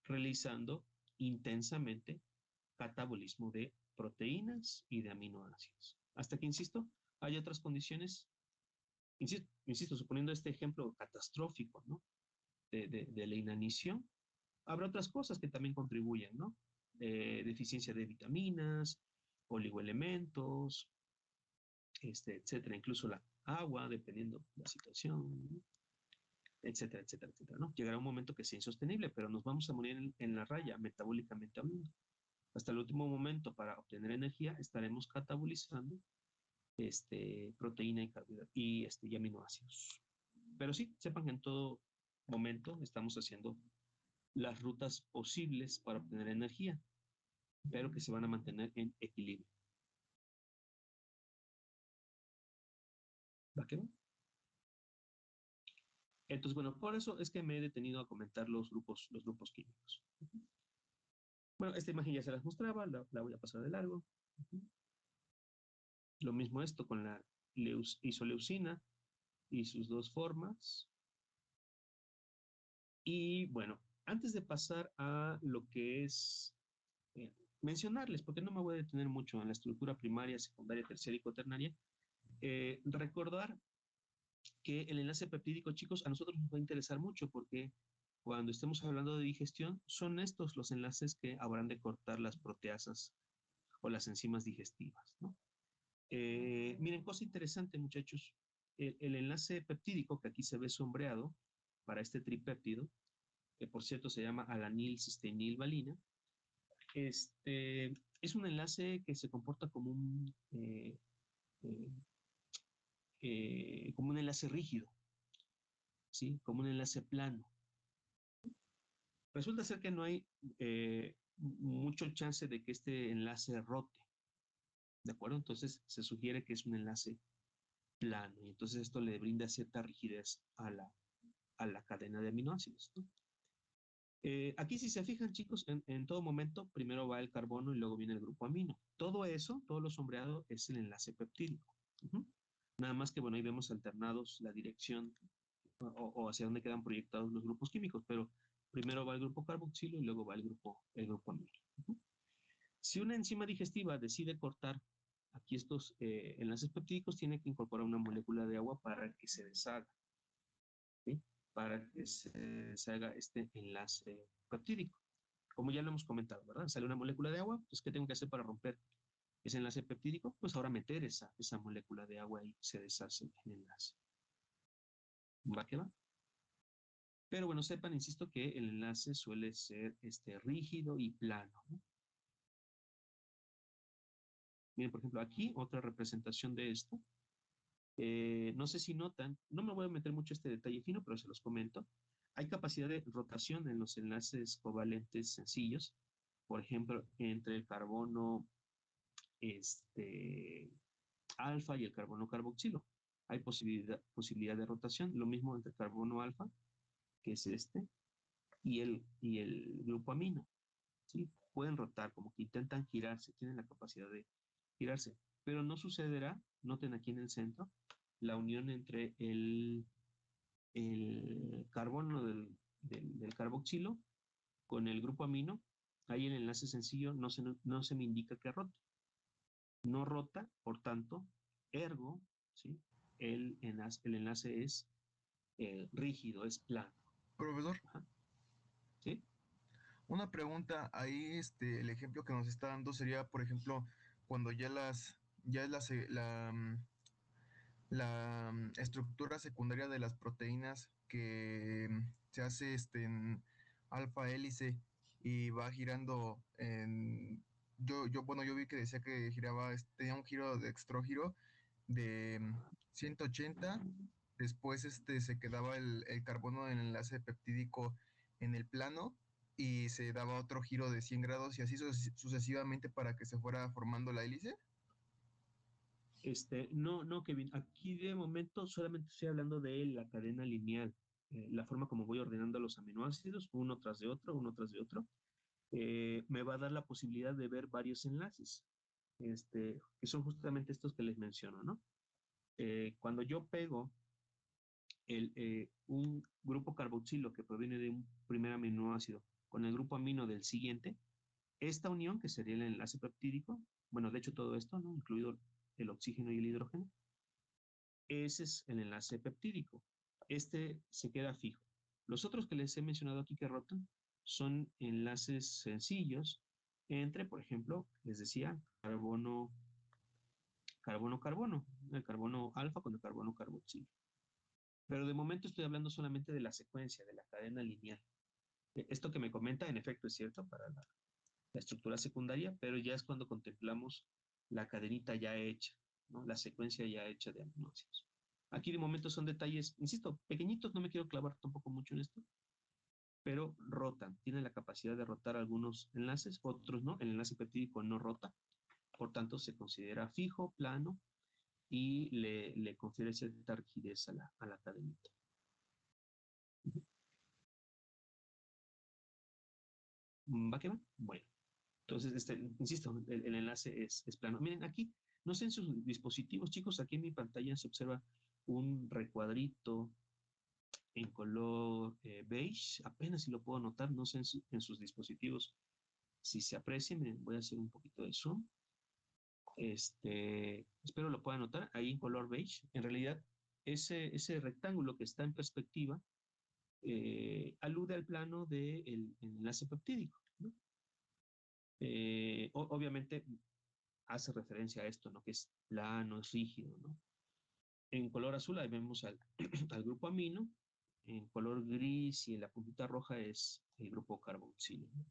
realizando intensamente catabolismo de proteínas y de aminoácidos. Hasta que, insisto, hay otras condiciones, insisto, suponiendo este ejemplo catastrófico, ¿no? de la inanición, habrá otras cosas que también contribuyen, ¿no? Deficiencia de vitaminas, oligoelementos, etcétera, incluso la agua, dependiendo de la situación, ¿no? Etcétera, etcétera, etcétera, ¿no? Llegará un momento que sea insostenible, pero nos vamos a morir en la raya, metabólicamente hablando. Hasta el último momento, para obtener energía, estaremos catabolizando proteína y carbohidratos y aminoácidos. Pero sí, sepan que en todo momento estamos haciendo las rutas posibles para obtener energía, pero que se van a mantener en equilibrio. ¿Va que va? Entonces, bueno, por eso es que me he detenido a comentar los grupos químicos. Bueno, esta imagen ya se las mostraba, la voy a pasar de largo. Lo mismo esto con la isoleucina y sus dos formas. Y bueno, antes de pasar a lo que es mencionarles, porque no me voy a detener mucho en la estructura primaria, secundaria, terciaria y cuaternaria, recordar que el enlace peptídico, chicos, a nosotros nos va a interesar mucho porque cuando estemos hablando de digestión, son estos los enlaces que habrán de cortar las proteasas o las enzimas digestivas, ¿no? Miren, cosa interesante, muchachos, el enlace peptídico que aquí se ve sombreado para este tripéptido, que por cierto se llama alanil cisteínil valina, es un enlace que se comporta como como un enlace rígido, ¿sí? Como un enlace plano. Resulta ser que no hay mucho chance de que este enlace rote, ¿de acuerdo? Entonces se sugiere que es un enlace plano y entonces esto le brinda cierta rigidez a la cadena de aminoácidos, ¿no? Aquí si se fijan, chicos, en todo momento primero va el carbono y luego viene el grupo amino. Todo eso, todo lo sombreado es el enlace peptídico. Nada más que, bueno, ahí vemos alternados la dirección o hacia dónde quedan proyectados los grupos químicos, pero primero va el grupo carboxilo y luego va el grupo amino. Si una enzima digestiva decide cortar aquí estos enlaces peptídicos, tiene que incorporar una molécula de agua para que se deshaga, ¿sí? Para que se haga este enlace peptídico. Como ya lo hemos comentado, ¿verdad? Sale una molécula de agua, pues ¿qué tengo que hacer para romper ese enlace peptídico? Pues ahora meter esa molécula de agua y se deshace el enlace. ¿Va que va? Pero bueno, sepan, insisto, que el enlace suele ser rígido y plano, ¿no? Miren, por ejemplo, aquí otra representación de esto. No sé si notan, no me voy a meter mucho este detalle fino, pero se los comento. Hay capacidad de rotación en los enlaces covalentes sencillos. Por ejemplo, entre el carbono alfa y el carbono carboxilo. Hay posibilidad de rotación. Lo mismo entre el carbono alfa, que es y el grupo amino. ¿Sí? Pueden rotar, como que intentan girarse, tienen la capacidad de girarse. Pero no sucederá, noten aquí en el centro, la unión entre el carbono del carboxilo con el grupo amino. Ahí el enlace sencillo no se me indica que rote. No rota, por tanto, ergo, ¿sí? El enlace es rígido, es plano. Profesor. Ajá. ¿Sí? Una pregunta, ahí el ejemplo que nos está dando sería, por ejemplo, cuando ya es la estructura secundaria de las proteínas que se hace en alfa hélice y va girando yo vi que decía que giraba, tenía un giro de extrógiro de 180, después se quedaba el carbono en el enlace peptídico en el plano y se daba otro giro de 100 grados y así sucesivamente para que se fuera formando la hélice. No, Kevin, aquí de momento solamente estoy hablando de la cadena lineal, la forma como voy ordenando los aminoácidos, uno tras de otro, me va a dar la posibilidad de ver varios enlaces, que son justamente estos que les menciono, ¿no? Cuando yo pego un grupo carboxilo que proviene de un primer aminoácido con el grupo amino del siguiente, esta unión, que sería el enlace peptídico, bueno, de hecho todo esto, ¿no? Incluido el oxígeno y el hidrógeno, ese es el enlace peptídico. Se queda fijo. Los otros que les he mencionado aquí que rotan son enlaces sencillos entre, por ejemplo, les decía, carbono-carbono, el carbono alfa con el carbono carboxilo. Pero de momento estoy hablando solamente de la secuencia, de la cadena lineal. Esto que me comenta, en efecto, es cierto para la estructura secundaria, pero ya es cuando contemplamos la cadenita ya hecha, ¿no? La secuencia ya hecha de aminoácidos. Aquí de momento son detalles, insisto, pequeñitos, no me quiero clavar tampoco mucho en esto, pero rotan, tienen la capacidad de rotar algunos enlaces, otros no, el enlace peptídico no rota, por tanto se considera fijo, plano, y le confiere cierta rigidez a la cadenita. ¿Va que va? Bueno, entonces, insisto, el enlace es plano. Miren, aquí, no sé en sus dispositivos, chicos, aquí en mi pantalla se observa un recuadrito en color beige, apenas si lo puedo notar, no sé en sus dispositivos si se aprecia. Miren, voy a hacer un poquito de zoom. Espero lo puedan notar ahí en color beige. En realidad, ese rectángulo que está en perspectiva alude al plano del enlace peptídico, ¿no? Obviamente hace referencia a esto, ¿no? Que es plano, es rígido, ¿no? En color azul ahí vemos al, al grupo amino, en color gris y en la puntita roja es el grupo carboxilo, ¿no?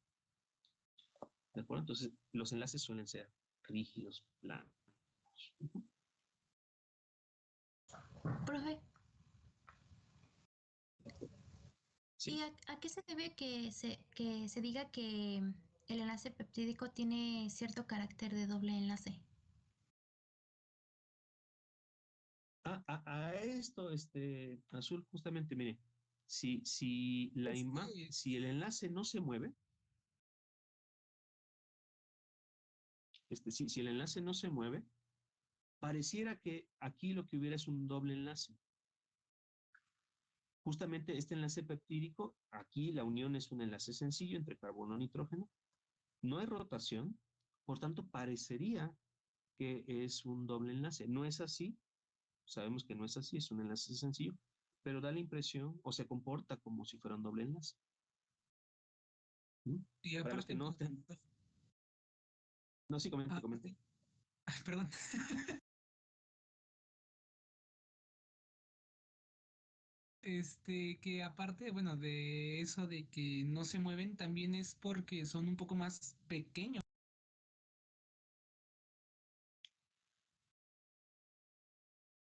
¿De acuerdo? Entonces, los enlaces suelen ser rígidos, planos. Profe, Sí. ¿y a qué se debe que se diga que el enlace peptídico tiene cierto carácter de doble enlace? A esto, azul, justamente, mire, si el enlace no se mueve, si el enlace no se mueve, pareciera que aquí lo que hubiera es un doble enlace. Justamente este enlace peptídico, aquí la unión es un enlace sencillo entre carbono y nitrógeno, no hay rotación, por tanto parecería que es un doble enlace. No es así, sabemos que no es así, es un enlace sencillo, pero da la impresión o se comporta como si fuera un doble enlace. ¿Mm? Y Para los aparte, que no estén... No, sí, comente, comente. Perdón. Que aparte, bueno, de eso de que no se mueven, también es porque son un poco más pequeños.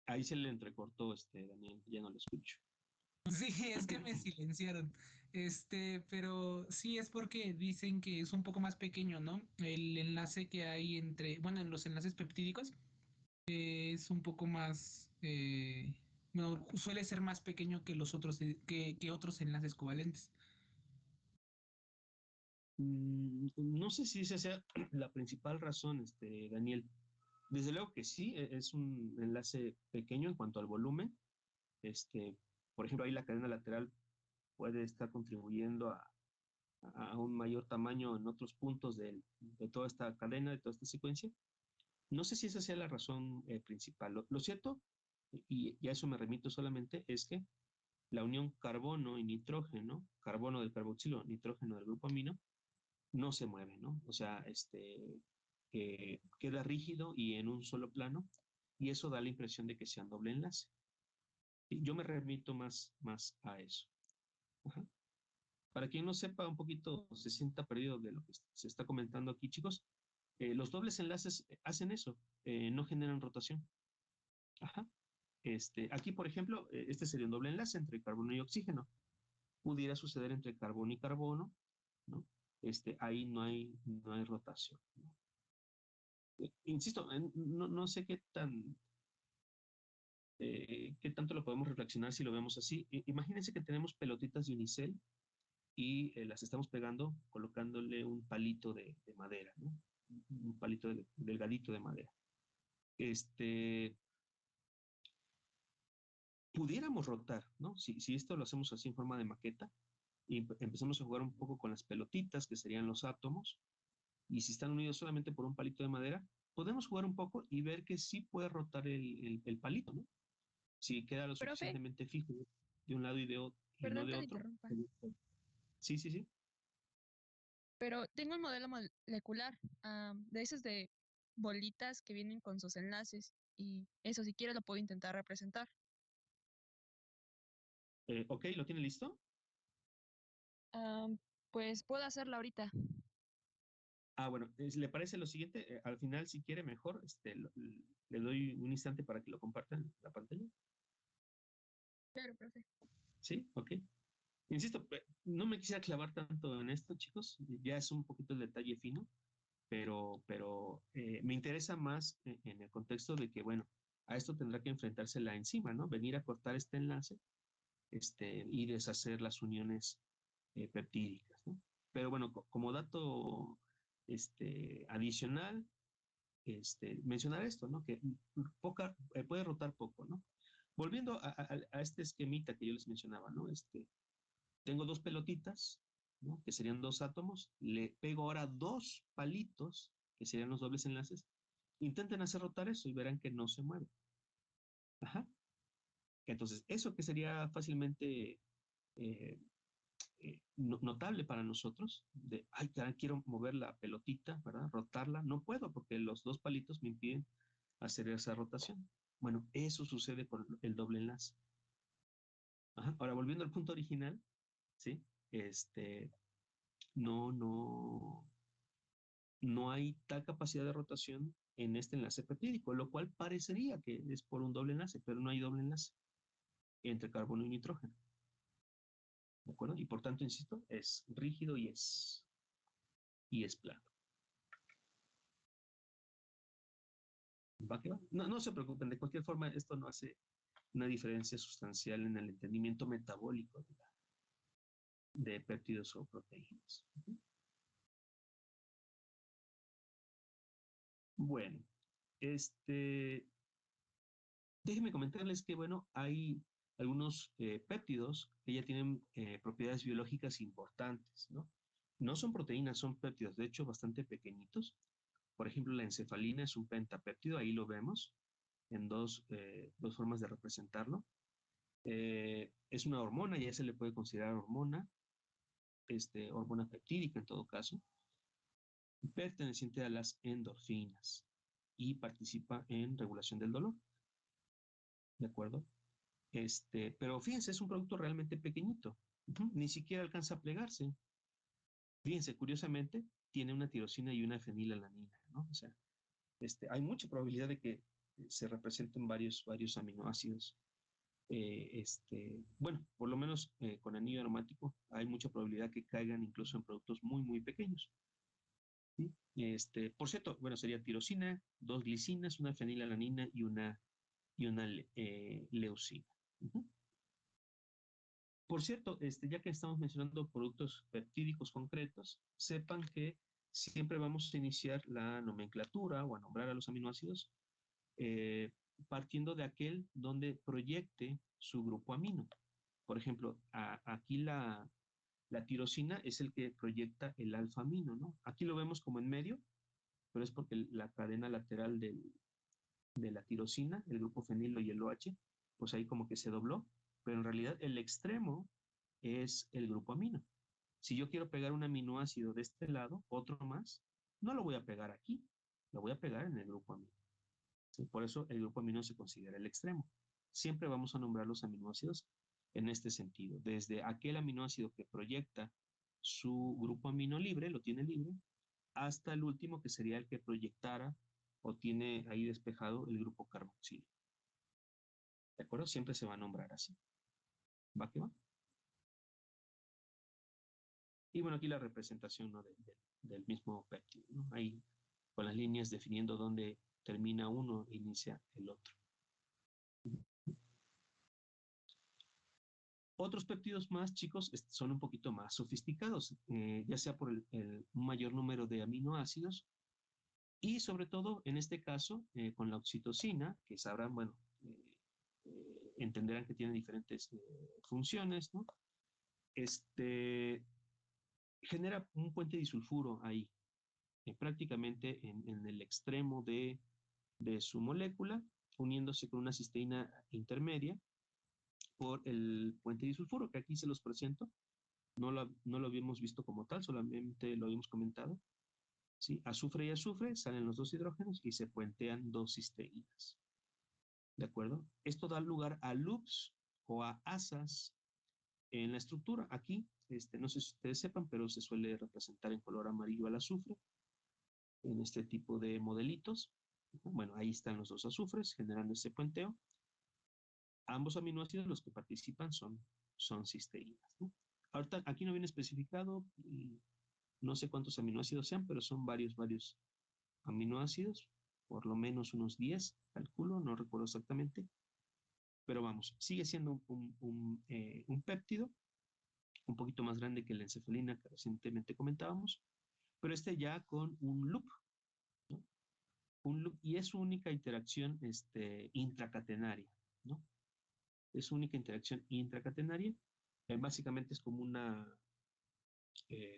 Ahí se le entrecortó, Daniel, ya no lo escucho. Sí, es que me silenciaron. Pero sí es porque dicen que es un poco más pequeño, ¿no? El enlace que hay entre, bueno, en los enlaces peptídicos es un poco más, no, suele ser más pequeño que los otros, que otros enlaces covalentes. No sé si esa sea la principal razón, Daniel. Desde luego que sí, es un enlace pequeño en cuanto al volumen. Por ejemplo, ahí la cadena lateral puede estar contribuyendo a un mayor tamaño en otros puntos de toda esta cadena, de toda esta secuencia. No sé si esa sea la razón principal. Lo cierto, y a eso me remito solamente, es que la unión carbono y nitrógeno, carbono del carboxilo, nitrógeno del grupo amino, no se mueve, ¿no? O sea, queda rígido y en un solo plano, y eso da la impresión de que sea un doble enlace. Y yo me remito más a eso. Ajá. Para quien no sepa un poquito, se sienta perdido de lo que se está comentando aquí, chicos, los dobles enlaces hacen eso, no generan rotación. Ajá. Aquí, por ejemplo, este sería un doble enlace entre carbono y oxígeno. Pudiera suceder entre carbono y carbono, ¿no? Ahí no hay rotación, ¿no? Insisto, no sé qué tanto lo podemos reflexionar si lo vemos así. Imagínense que tenemos pelotitas de unicel y las estamos pegando colocándole un palito de madera, ¿no? Un palito delgadito de madera. Pudiéramos rotar, ¿no? Si esto lo hacemos así en forma de maqueta y empezamos a jugar un poco con las pelotitas, que serían los átomos, y si están unidos solamente por un palito de madera, podemos jugar un poco y ver que sí puede rotar el palito, ¿no? Si queda lo Profe, suficientemente fijo de un lado y no perdón de que le otro. interrumpa, Sí. pero tengo un modelo molecular de esos de bolitas que vienen con sus enlaces Y eso, si quiere, lo puedo intentar representar. Ok, ¿lo tiene listo? Ah, pues puedo hacerlo ahorita. Bueno, ¿le parece lo siguiente? Al final, si quiere, mejor, le doy un instante para que lo compartan en la pantalla. Claro, profe. ¿Sí? Ok. Insisto, no me quisiera clavar tanto en esto, chicos. Ya es un poquito el detalle fino, pero me interesa más en el contexto de que, bueno, a esto tendrá que enfrentarse la enzima, ¿no? Venir a cortar este enlace y deshacer las uniones peptídicas, ¿no? Pero bueno, como dato adicional, mencionar esto, ¿no? Que puede rotar poco, ¿no? Volviendo a este esquemita que yo les mencionaba, ¿no? Tengo dos pelotitas, ¿no? Que serían dos átomos, le pego ahora dos palitos, que serían los dobles enlaces, intenten hacer rotar eso y verán que no se mueve. Ajá. Entonces, eso que sería fácilmente notable para nosotros, de, ay, caray, quiero mover la pelotita, ¿verdad? Rotarla, no puedo porque los dos palitos me impiden hacer esa rotación. Bueno, eso sucede con el doble enlace. Ajá. Ahora, volviendo al punto original, ¿sí? No hay tal capacidad de rotación en este enlace peptídico, lo cual parecería que es por un doble enlace, pero no hay doble enlace entre carbono y nitrógeno. ¿De acuerdo? Y por tanto, insisto, es rígido y es plano. ¿Va que va? No se preocupen, de cualquier forma, esto no hace una diferencia sustancial en el entendimiento metabólico de péptidos o proteínas. Bueno, déjenme comentarles que, bueno, hay algunos péptidos que ya tienen propiedades biológicas importantes, ¿no? No son proteínas, son péptidos, de hecho, bastante pequeñitos. Por ejemplo, la encefalina es un pentapéptido, ahí lo vemos en dos formas de representarlo. Es una hormona, ya se le puede considerar hormona, hormona peptídica en todo caso, perteneciente a las endorfinas y participa en regulación del dolor. ¿De acuerdo? Pero fíjense, es un producto realmente pequeñito. Ni siquiera alcanza a plegarse. Fíjense, curiosamente, tiene una tirosina y una fenilalanina, ¿no? O sea, hay mucha probabilidad de que se representen varios aminoácidos. Bueno, por lo menos con anillo aromático hay mucha probabilidad que caigan incluso en productos muy, muy pequeños. ¿Sí? Por cierto, bueno, sería tirosina, dos glicinas, una fenilalanina y una leucina. Por cierto, ya que estamos mencionando productos peptídicos concretos, sepan que siempre vamos a iniciar la nomenclatura o a nombrar a los aminoácidos partiendo de aquel donde proyecte su grupo amino. Por ejemplo, aquí la tirosina es el que proyecta el alfa amino, ¿no? Aquí lo vemos como en medio, pero es porque la cadena lateral de la tirosina, el grupo fenilo y el OH, pues ahí como que se dobló, pero en realidad el extremo es el grupo amino. Si yo quiero pegar un aminoácido de este lado, otro más, no lo voy a pegar aquí, lo voy a pegar en el grupo amino. ¿Sí? Por eso el grupo amino se considera el extremo. Siempre vamos a nombrar los aminoácidos en este sentido, desde aquel aminoácido que proyecta su grupo amino libre, lo tiene libre, hasta el último que sería el que proyectara o tiene ahí despejado el grupo carboxilo. ¿De acuerdo? Siempre se va a nombrar así. ¿Va que va? Y bueno, aquí la representación, ¿no? del mismo péptido, ¿no? Ahí con las líneas definiendo dónde termina uno e inicia el otro. Otros péptidos más chicos son un poquito más sofisticados, ya sea por el mayor número de aminoácidos y sobre todo en este caso con la oxitocina, que sabrán, bueno, entenderán que tiene diferentes funciones, ¿no? Genera un puente disulfuro ahí, prácticamente en el extremo de su molécula, uniéndose con una cisteína intermedia por el puente disulfuro, que aquí se los presento. No lo habíamos visto como tal, solamente lo habíamos comentado. ¿Sí? Azufre y azufre, salen los dos hidrógenos y se puentean dos cisteínas. ¿De acuerdo? Esto da lugar a loops o a asas en la estructura. Aquí, no sé si ustedes sepan, pero se suele representar en color amarillo al azufre en este tipo de modelitos. Bueno, ahí están los dos azufres generando ese puenteo. Ambos aminoácidos, los que participan, son cisteínas, ¿no? Ahorita aquí no viene especificado, y no sé cuántos aminoácidos sean, pero son varios aminoácidos, por lo menos unos 10, calculo, no recuerdo exactamente. Pero vamos, sigue siendo un péptido, un poquito más grande que la encefalina que recientemente comentábamos, pero ya con un loop, ¿no? Un loop, y es su única interacción intracatenaria, ¿no? Es su única interacción intracatenaria. Básicamente es como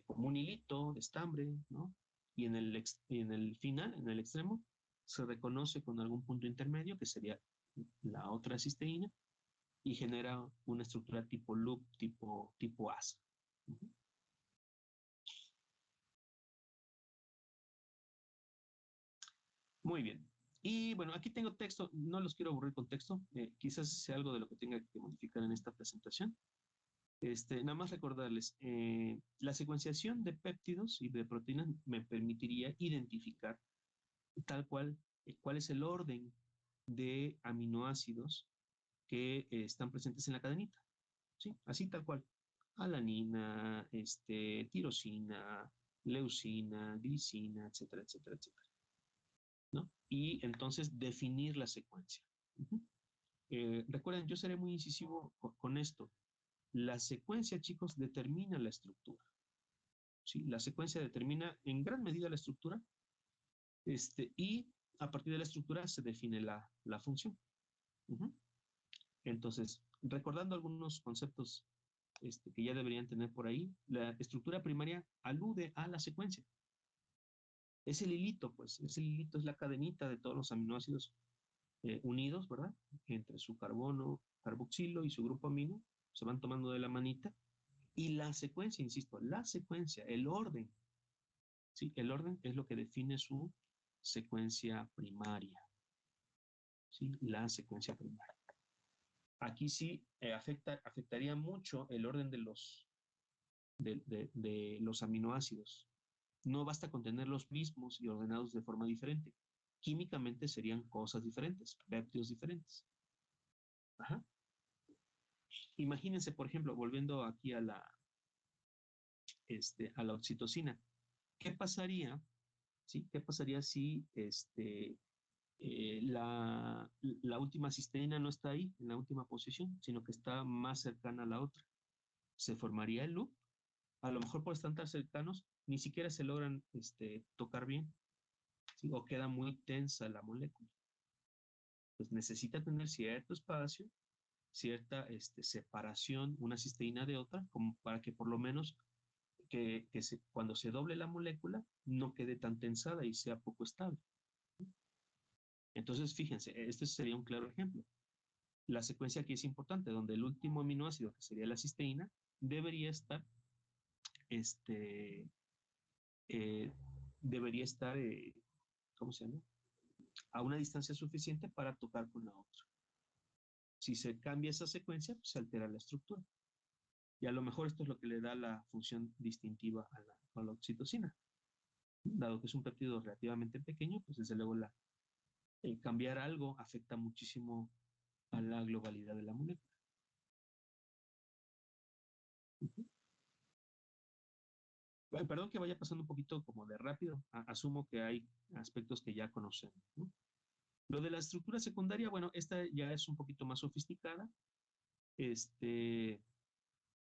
como un hilito de estambre, ¿no? Y en el final, en el extremo, se reconoce con algún punto intermedio, que sería la otra cisteína, y genera una estructura tipo loop, tipo asa. Muy bien. Y bueno, aquí tengo texto, no los quiero aburrir con texto, quizás sea algo de lo que tenga que modificar en esta presentación. Nada más recordarles, la secuenciación de péptidos y de proteínas me permitiría identificar tal cual cuál es el orden de aminoácidos que están presentes en la cadenita, ¿sí? Así tal cual. Alanina, tirosina, leucina, glicina, etcétera, etcétera, etcétera, ¿no? Y entonces definir la secuencia. Recuerden, yo seré muy incisivo con esto. La secuencia, chicos, determina la estructura. ¿Sí? La secuencia determina en gran medida la estructura, y a partir de la estructura se define la función. Entonces, recordando algunos conceptos que ya deberían tener por ahí, la estructura primaria alude a la secuencia. Es el hilito, pues, es la cadenita de todos los aminoácidos unidos, ¿verdad? Entre su carbono, carboxilo y su grupo amino, se van tomando de la manita. Y la secuencia, insisto, la secuencia, el orden, ¿sí? El orden es lo que define su secuencia primaria, ¿sí? La secuencia primaria. Aquí sí afectaría mucho el orden de los aminoácidos. No basta con tener los mismos y ordenados de forma diferente. Químicamente serían cosas diferentes, péptidos diferentes. Ajá. Imagínense, por ejemplo, volviendo aquí a la oxitocina. ¿Qué pasaría, ¿sí? ¿Qué pasaría si la última cisteína no está ahí, en la última posición, sino que está más cercana a la otra? Se formaría el loop. A lo mejor por estar tan cercanos, ni siquiera se logran tocar bien, ¿sí? O queda muy tensa la molécula. Pues necesita tener cierto espacio, cierta separación una cisteína de otra, como para que por lo menos cuando se doble la molécula no quede tan tensada y sea poco estable. Entonces, fíjense, este sería un claro ejemplo. La secuencia aquí es importante, donde el último aminoácido, que sería la cisteína, debería estar, ¿cómo se llama? A una distancia suficiente para tocar con la otra. Si se cambia esa secuencia, pues se altera la estructura. Y a lo mejor esto es lo que le da la función distintiva a la oxitocina. Dado que es un péptido relativamente pequeño, pues desde luego cambiar algo afecta muchísimo a la globalidad de la molécula. Perdón que vaya pasando un poquito como de rápido. Asumo que hay aspectos que ya conocemos, ¿no? Lo de la estructura secundaria, bueno, esta ya es un poquito más sofisticada.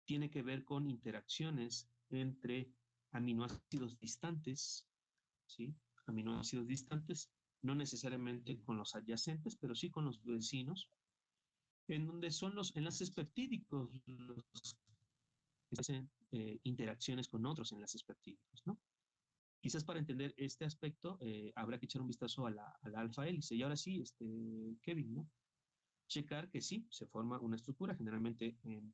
Tiene que ver con interacciones entre aminoácidos distantes, ¿sí? Aminoácidos distantes, no necesariamente con los adyacentes, pero sí con los vecinos, en donde son los enlaces peptídicos los que hacen interacciones con otros enlaces peptídicos, ¿no? Quizás para entender este aspecto habrá que echar un vistazo a la alfa hélice. Y ahora sí, Kevin, ¿no? Checar que sí, se forma una estructura, generalmente en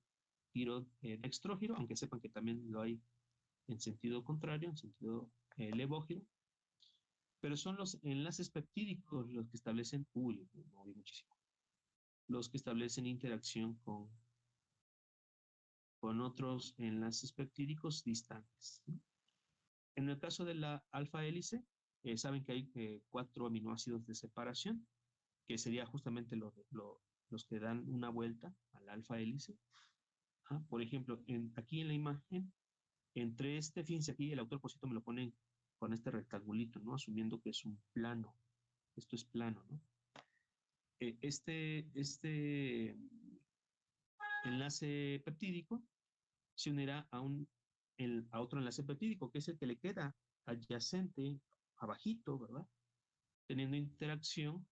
giro dextrógiro, aunque sepan que también lo hay en sentido contrario, en sentido levógiro. Pero son los enlaces peptídicos los que establecen, me moví muchísimo, los que establecen interacción con otros enlaces peptídicos distantes, ¿no? En el caso de la alfa hélice, saben que hay 4 aminoácidos de separación, que sería justamente los que dan una vuelta a la alfa hélice. Por ejemplo, aquí en la imagen, fíjense aquí, el autor Posito me lo pone con este rectangulito, ¿no? Asumiendo que es un plano. Esto es plano, ¿no? Este enlace peptídico se unirá a otro enlace peptídico, que es el que le queda adyacente, abajito, ¿verdad? Teniendo interacción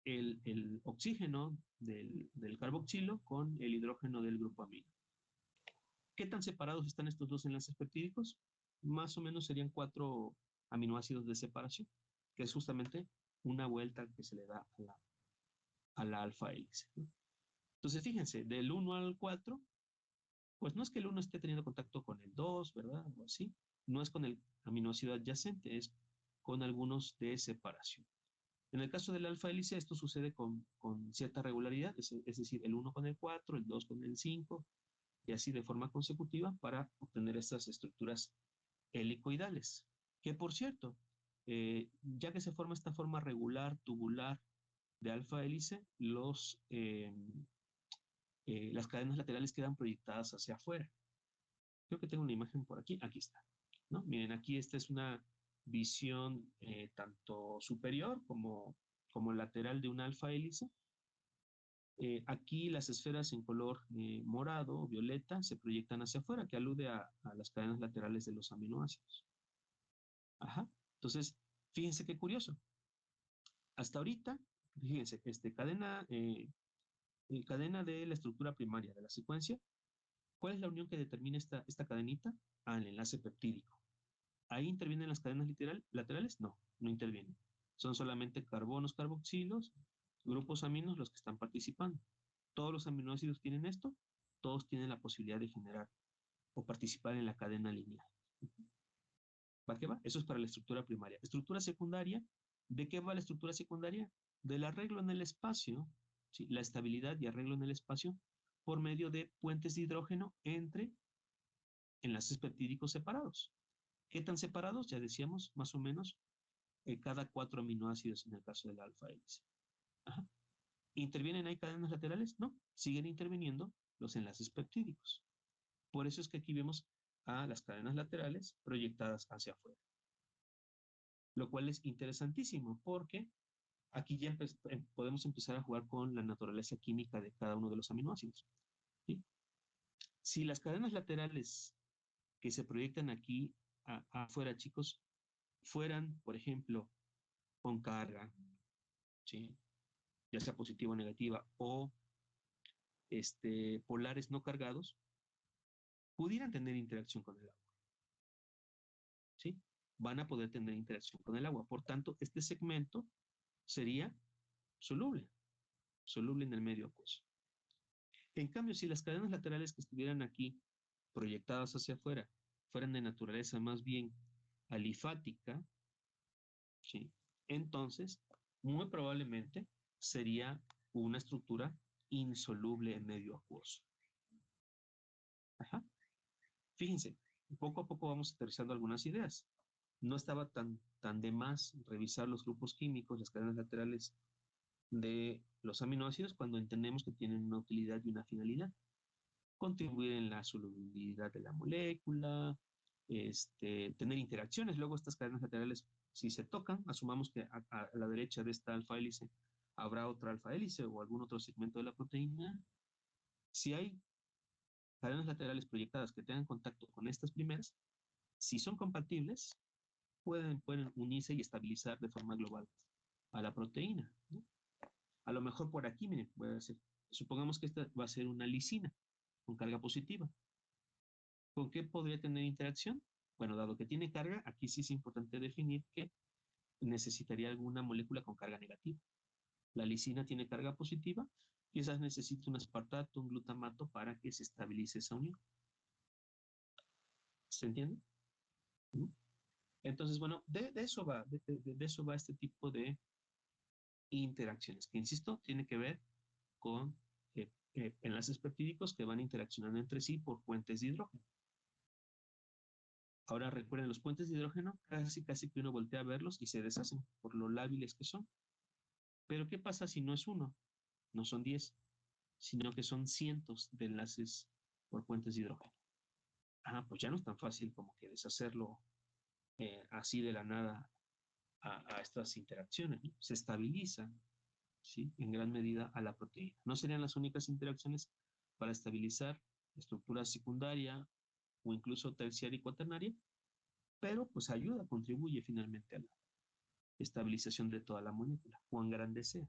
el oxígeno del carboxilo con el hidrógeno del grupo amino. ¿Qué tan separados están estos dos enlaces peptídicos? Más o menos serían 4 aminoácidos de separación, que es justamente una vuelta que se le da a la alfa hélice, ¿no? Entonces, fíjense, del 1 al 4, pues no es que el 1 esté teniendo contacto con el 2, ¿verdad? O así. No es con el aminoácido adyacente, es con algunos de separación. En el caso del alfa hélice, esto sucede con cierta regularidad, es decir, el 1 con el 4, el 2 con el 5, y así de forma consecutiva para obtener estas estructuras helicoidales. Que por cierto, ya que se forma esta forma regular, tubular de alfa hélice, las cadenas laterales quedan proyectadas hacia afuera. Creo que tengo una imagen por aquí. Aquí está, ¿no? Miren, aquí esta es una visión tanto superior como lateral de un alfa hélice. Aquí las esferas en color morado o violeta se proyectan hacia afuera, que alude a las cadenas laterales de los aminoácidos. Ajá. Entonces, fíjense qué curioso. Hasta ahorita, fíjense, cadena de la estructura primaria de la secuencia. ¿Cuál es la unión que determina esta cadenita? El enlace peptídico. ¿Ahí intervienen las cadenas laterales? No, no intervienen. Son solamente carbonos, carboxilos, grupos aminos los que están participando. ¿Todos los aminoácidos tienen esto? Todos tienen la posibilidad de generar o participar en la cadena lineal. ¿Va que va? Eso es para la estructura primaria. Estructura secundaria, ¿de qué va la estructura secundaria? Del arreglo en el espacio, ¿sí? La estabilidad y arreglo en el espacio por medio de puentes de hidrógeno entre enlaces peptídicos separados. ¿Qué tan separados? Ya decíamos, más o menos, cada 4 aminoácidos en el caso del alfa hélice. ¿Intervienen ahí cadenas laterales? No, siguen interviniendo los enlaces peptídicos. Por eso es que aquí vemos a las cadenas laterales proyectadas hacia afuera. Lo cual es interesantísimo porque aquí ya podemos empezar a jugar con la naturaleza química de cada uno de los aminoácidos, ¿sí? Si las cadenas laterales que se proyectan aquí afuera, chicos, fueran, por ejemplo, con carga, ¿sí? Ya sea positiva o negativa, o polares no cargados, pudieran tener interacción con el agua, ¿sí? Van a poder tener interacción con el agua. Por tanto, este segmento sería soluble en el medio acuoso. En cambio, si las cadenas laterales que estuvieran aquí proyectadas hacia afuera fueran de naturaleza más bien alifática, ¿sí? Entonces, muy probablemente sería una estructura insoluble en medio acuoso. Ajá. Fíjense, poco a poco vamos aterrizando algunas ideas. No estaba tan de más revisar los grupos químicos, las cadenas laterales de los aminoácidos cuando entendemos que tienen una utilidad y una finalidad. Contribuir en la solubilidad de la molécula, tener interacciones. Luego estas cadenas laterales, si se tocan, asumamos que a la derecha de esta alfa hélice habrá otra alfa hélice o algún otro segmento de la proteína. Si hay cadenas laterales proyectadas que tengan contacto con estas primeras, si son compatibles, pueden unirse y estabilizar de forma global a la proteína, ¿no? A lo mejor por aquí, miren, supongamos que esta va a ser una lisina con carga positiva. ¿Con qué podría tener interacción? Bueno, dado que tiene carga, aquí sí es importante definir que necesitaría alguna molécula con carga negativa. La lisina tiene carga positiva, quizás necesite un aspartato, un glutamato para que se estabilice esa unión. ¿Se entiende? ¿Mm? Entonces, bueno, de eso va este tipo de interacciones, que insisto, tiene que ver con enlaces peptídicos que van interaccionando entre sí por puentes de hidrógeno. Ahora recuerden, los puentes de hidrógeno casi que uno voltea a verlos y se deshacen por lo lábiles que son. Pero ¿qué pasa si no es uno? No son 10, sino que son cientos de enlaces por puentes de hidrógeno. Pues ya no es tan fácil como que deshacerlo así de la nada a estas interacciones, ¿no? Se estabilizan, ¿sí?, en gran medida a la proteína. No serían las únicas interacciones para estabilizar estructura secundaria o incluso terciaria y cuaternaria, pero pues ayuda, contribuye finalmente a la estabilización de toda la molécula, cuán grande sea.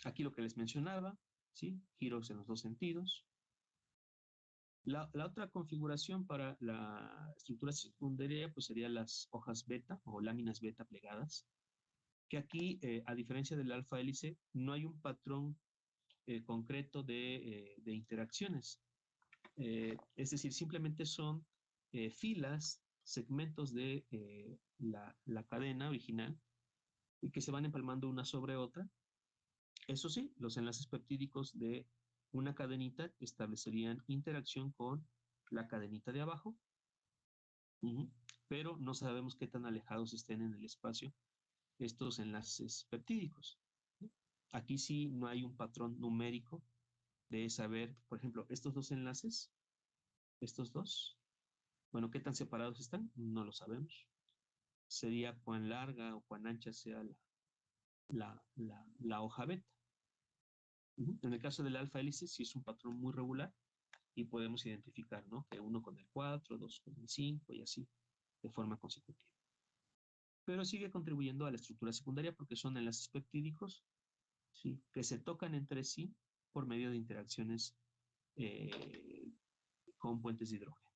Aquí lo que les mencionaba, ¿sí?, giros en los dos sentidos. La otra configuración para la estructura secundaria pues serían las hojas beta o láminas beta plegadas, que aquí, a diferencia del alfa hélice, no hay un patrón concreto de interacciones. Es decir, simplemente son filas, segmentos de la cadena original y que se van empalmando una sobre otra. Eso sí, los enlaces peptídicos de una cadenita establecerían interacción con la cadenita de abajo, pero no sabemos qué tan alejados estén en el espacio estos enlaces peptídicos. Aquí sí no hay un patrón numérico de saber, por ejemplo, estos dos enlaces, estos dos, bueno, qué tan separados están, no lo sabemos. Sería cuán larga o cuán ancha sea la hoja beta. En el caso del alfa hélice, sí es un patrón muy regular y podemos identificar, ¿no?, que uno con el 4, dos con el 5 y así, de forma consecutiva. Pero sigue contribuyendo a la estructura secundaria porque son enlaces peptídicos, ¿sí?, que se tocan entre sí por medio de interacciones con puentes de hidrógeno.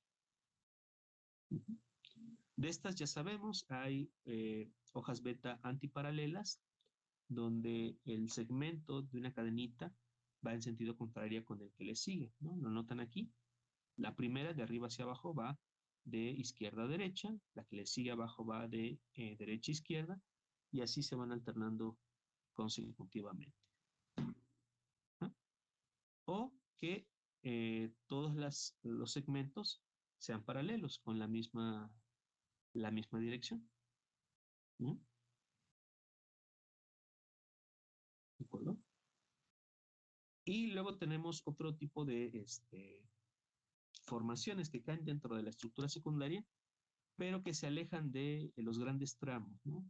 De estas ya sabemos, hay hojas beta antiparalelas, donde el segmento de una cadenita va en sentido contrario con el que le sigue, ¿no? Lo notan aquí. La primera, de arriba hacia abajo, va de izquierda a derecha, la que le sigue abajo va de derecha a izquierda, y así se van alternando consecutivamente. O que todos los segmentos sean paralelos con la misma dirección. ¿De acuerdo? Y luego tenemos otro tipo de formaciones que caen dentro de la estructura secundaria, pero que se alejan de los grandes tramos, ¿no?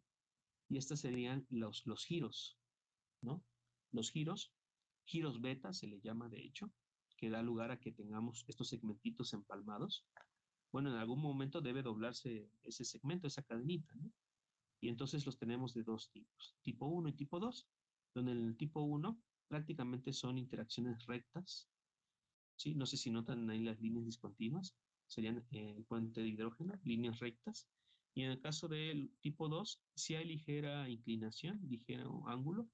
Y estos serían los giros, ¿no? Los giros beta se le llama de hecho, que da lugar a que tengamos estos segmentitos empalmados. Bueno, en algún momento debe doblarse ese segmento, esa cadenita, ¿no? Y entonces los tenemos de dos tipos, tipo 1 y tipo 2, donde en el tipo 1 prácticamente son interacciones rectas, ¿sí? No sé si notan ahí las líneas discontinuas, serían el puente de hidrógeno, líneas rectas. Y en el caso del tipo 2, sí hay ligera inclinación, ligero ángulo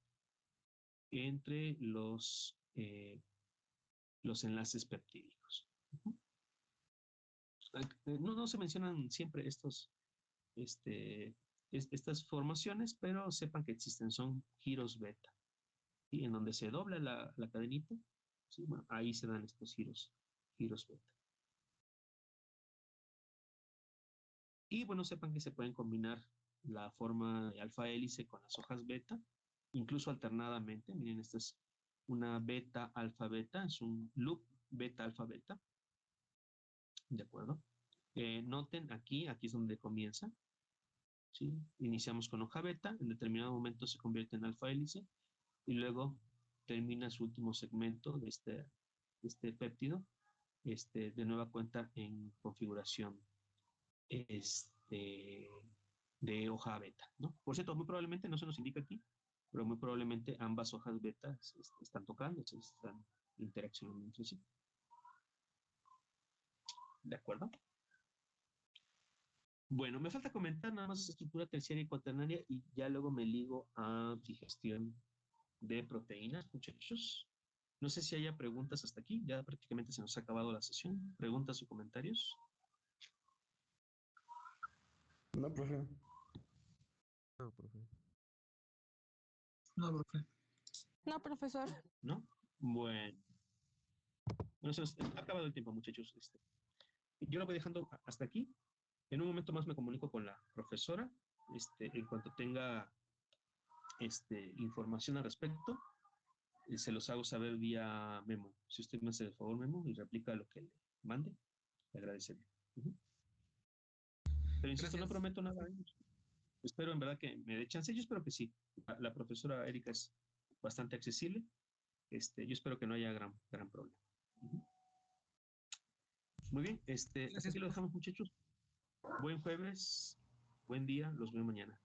entre los enlaces peptídicos. No se mencionan siempre estas formaciones, pero sepan que existen, son giros beta, ¿sí?, en donde se dobla la cadenita, ¿sí? Bueno, ahí se dan estos giros beta. Y bueno, sepan que se pueden combinar la forma de alfa hélice con las hojas beta, incluso alternadamente. Miren, esta es una beta alfa beta, es un loop beta alfa beta. ¿De acuerdo? Noten aquí es donde comienza, ¿sí? Iniciamos con hoja beta, en determinado momento se convierte en alfa hélice y luego termina su último segmento de este péptido, de nueva cuenta en configuración de hoja beta, ¿no? Por cierto, muy probablemente, no se nos indica aquí, pero muy probablemente ambas hojas beta están tocando, están interaccionando entre sí. ¿De acuerdo? Bueno, me falta comentar nada más esa estructura terciaria y cuaternaria y ya luego me ligo a digestión de proteínas, muchachos. No sé si haya preguntas hasta aquí, ya prácticamente se nos ha acabado la sesión. ¿Preguntas o comentarios? No, profe. No, profe. No, profe. No, profesor. ¿No? Bueno. Bueno, se nos ha acabado el tiempo, muchachos. Yo lo voy dejando hasta aquí. En un momento más me comunico con la profesora. En cuanto tenga información al respecto, se los hago saber vía memo. Si usted me hace el favor, memo, y replica lo que le mande, le agradecería. Pero insisto, no prometo nada. Espero en verdad que me dé chance. Yo espero que sí. La profesora Erika es bastante accesible. Yo espero que no haya gran problema. Muy bien, hasta aquí lo dejamos, muchachos. Buen jueves, buen día, los veo mañana.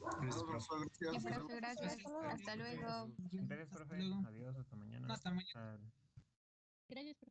Gracias, profesor. Sí, profe, gracias. Hasta luego. Gracias, profe. Adiós, hasta mañana. Hasta mañana. Gracias, profe.